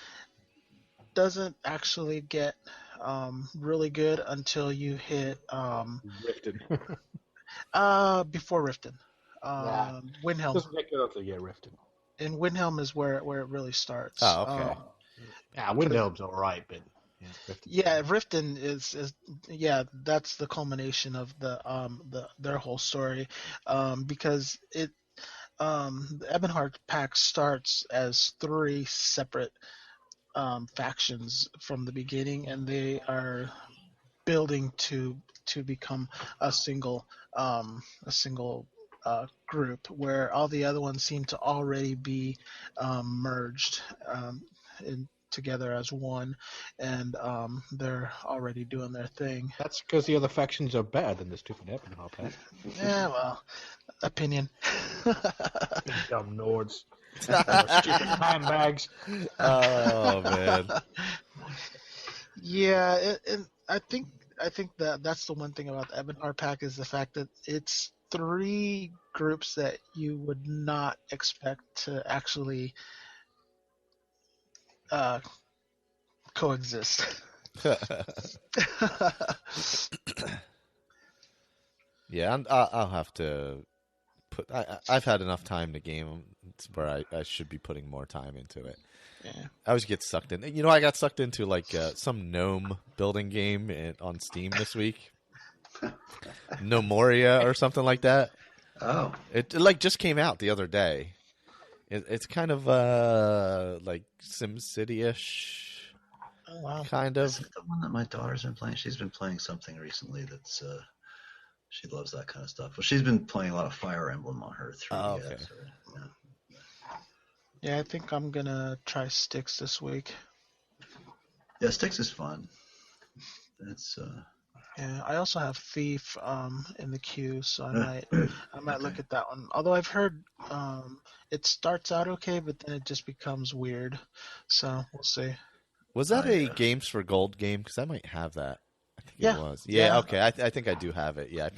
doesn't actually get really good until you hit Riften. Before Riften. Windhelm. Doesn't get good until you get Riften. And Windhelm is where it really starts. Oh, okay. Windhelm's all right, but Riften is that's the culmination of their whole story, because it the Ebonheart Pact starts as 3 separate factions from the beginning, and they are building to become a single group, where all the other ones seem to already be merged together as one, and they're already doing their thing. That's because the other factions are better than the stupid Ebonheart Pact. Yeah, well, opinion. Dumb Nords. Stupid handbags. Oh man. Yeah, and I think that's the one thing about the Ebonheart Pact is the fact that it's 3 groups that you would not expect to actually coexist. Yeah, I'll have to I've had enough time to game where I should be putting more time into it. Yeah. I always get sucked in. I got sucked into like some gnome building game on Steam this week. Nomoria or something like that. Oh. It like just came out the other day. It's kind of like SimCity-ish. Oh, wow. Kind of. Is it the one that my daughter's been playing? She's been playing something recently that's she loves that kind of stuff. Well, she's been playing a lot of Fire Emblem on her 3DS. Oh, okay. Yeah, I think I'm gonna try Styx this week. Yeah, Styx is fun. It's Yeah, I also have Thief in the queue, so I might look at that one. Although I've heard it starts out okay, but then it just becomes weird. So we'll see. Was that a Games for Gold game? Because I might have that. I think Yeah. it was. Yeah. Okay. I think I do have it. Yeah.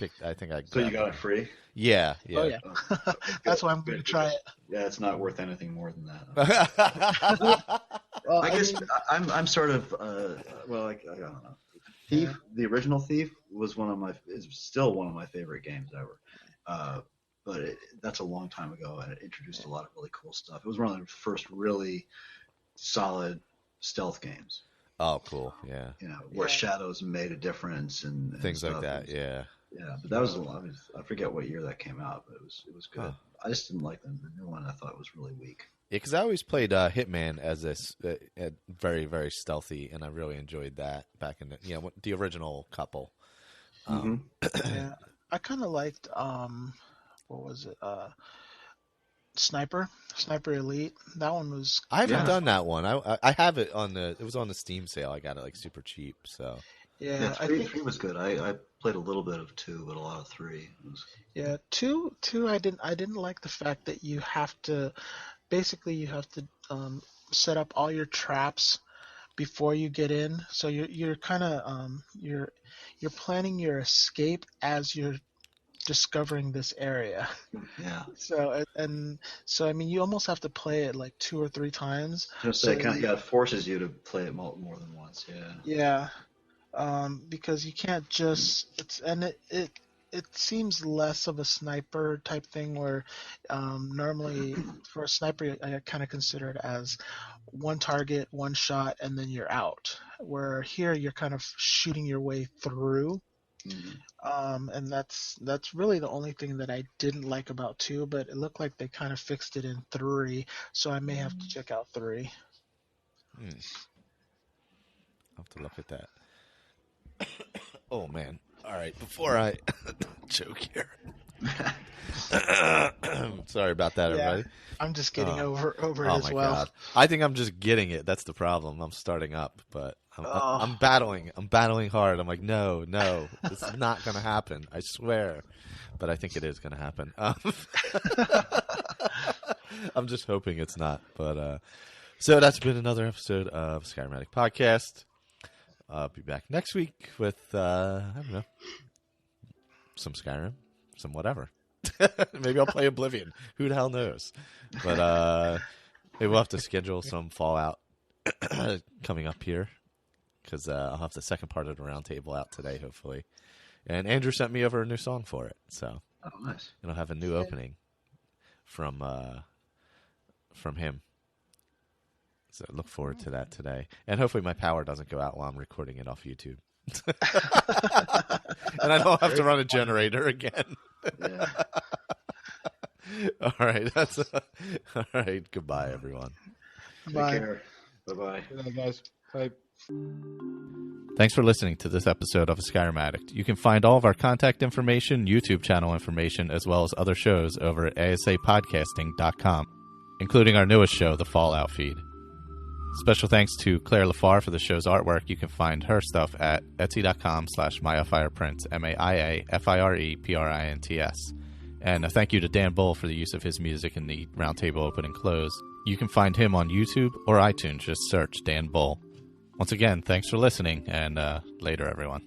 so you got it free? Yeah. Oh yeah, that's why I'm gonna try it. Yeah, it's not worth anything more than that. Well, I guess I'm sort of well, I don't know. Thief, the original Thief, is still one of my favorite games ever. But that's a long time ago, and it introduced a lot of really cool stuff. It was one of the first really solid stealth games. Oh, cool. Yeah. Where shadows made a difference and things stuff. like that. Yeah. Yeah, but that was I forget what year that came out, but it was good. Huh. I just didn't like the new one. I thought it was really weak. Yeah, because I always played Hitman as this very, very stealthy, and I really enjoyed that back in the original couple. Yeah, I kind of liked what was it? Sniper Elite. That one was. I haven't done that one. I have it it was on the Steam sale. I got it like super cheap. So Yeah, I three think was good. I played a little bit of 2, but a lot of 3. yeah, two. I didn't like the fact that you have to set up all your traps before you get in. So you're kind of you're planning your escape as you're discovering this area. Yeah. So I mean, you almost have to play it like 2 or 3 times. It forces you to play it more than once. Yeah. Yeah. Because you can't just it seems less of a sniper type thing where normally for a sniper I kind of consider it as one target, one shot, and then you're out. Where here you're kind of shooting your way through. Mm-hmm. And that's really the only thing that I didn't like about 2, but it looked like they kind of fixed it in 3, so I may have to check out 3. I'll have to look at that. Oh man! All right, before I choke here. Sorry about that, everybody. I'm just getting over it as my well. God. I think I'm just getting it. That's the problem. I'm starting up, but I'm battling. I'm battling hard. I'm like, no, this is not going to happen. I swear. But I think it is going to happen. I'm just hoping it's not. But so that's been another episode of Skyrim Addict Podcast. I'll be back next week with I don't know, some Skyrim, some whatever. Maybe I'll play Oblivion. Who the hell knows? But maybe we'll have to schedule some Fallout coming up here because I'll have the second part of the roundtable out today, hopefully. And Andrew sent me over a new song for it, so nice. And I'll have a new opening from him. So look forward to that today, and hopefully my power doesn't go out while I'm recording it off YouTube. And I don't have to run a generator again. Yeah. All right. All right. Goodbye, everyone. Bye. Take care. Bye-bye. Good night, guys. Bye. Thanks for listening to this episode of Skyrim Addict. You can find all of our contact information, YouTube channel information, as well as other shows over at asapodcasting.com, including our newest show, The Fallout Feed. Special thanks to Claire Lafar for the show's artwork. You can find her stuff at etsy.com/MayaFirePrints, MayaFirePrints. And a thank you to Dan Bull for the use of his music in the roundtable open and close. You can find him on YouTube or iTunes. Just search Dan Bull. Once again, thanks for listening, and later, everyone.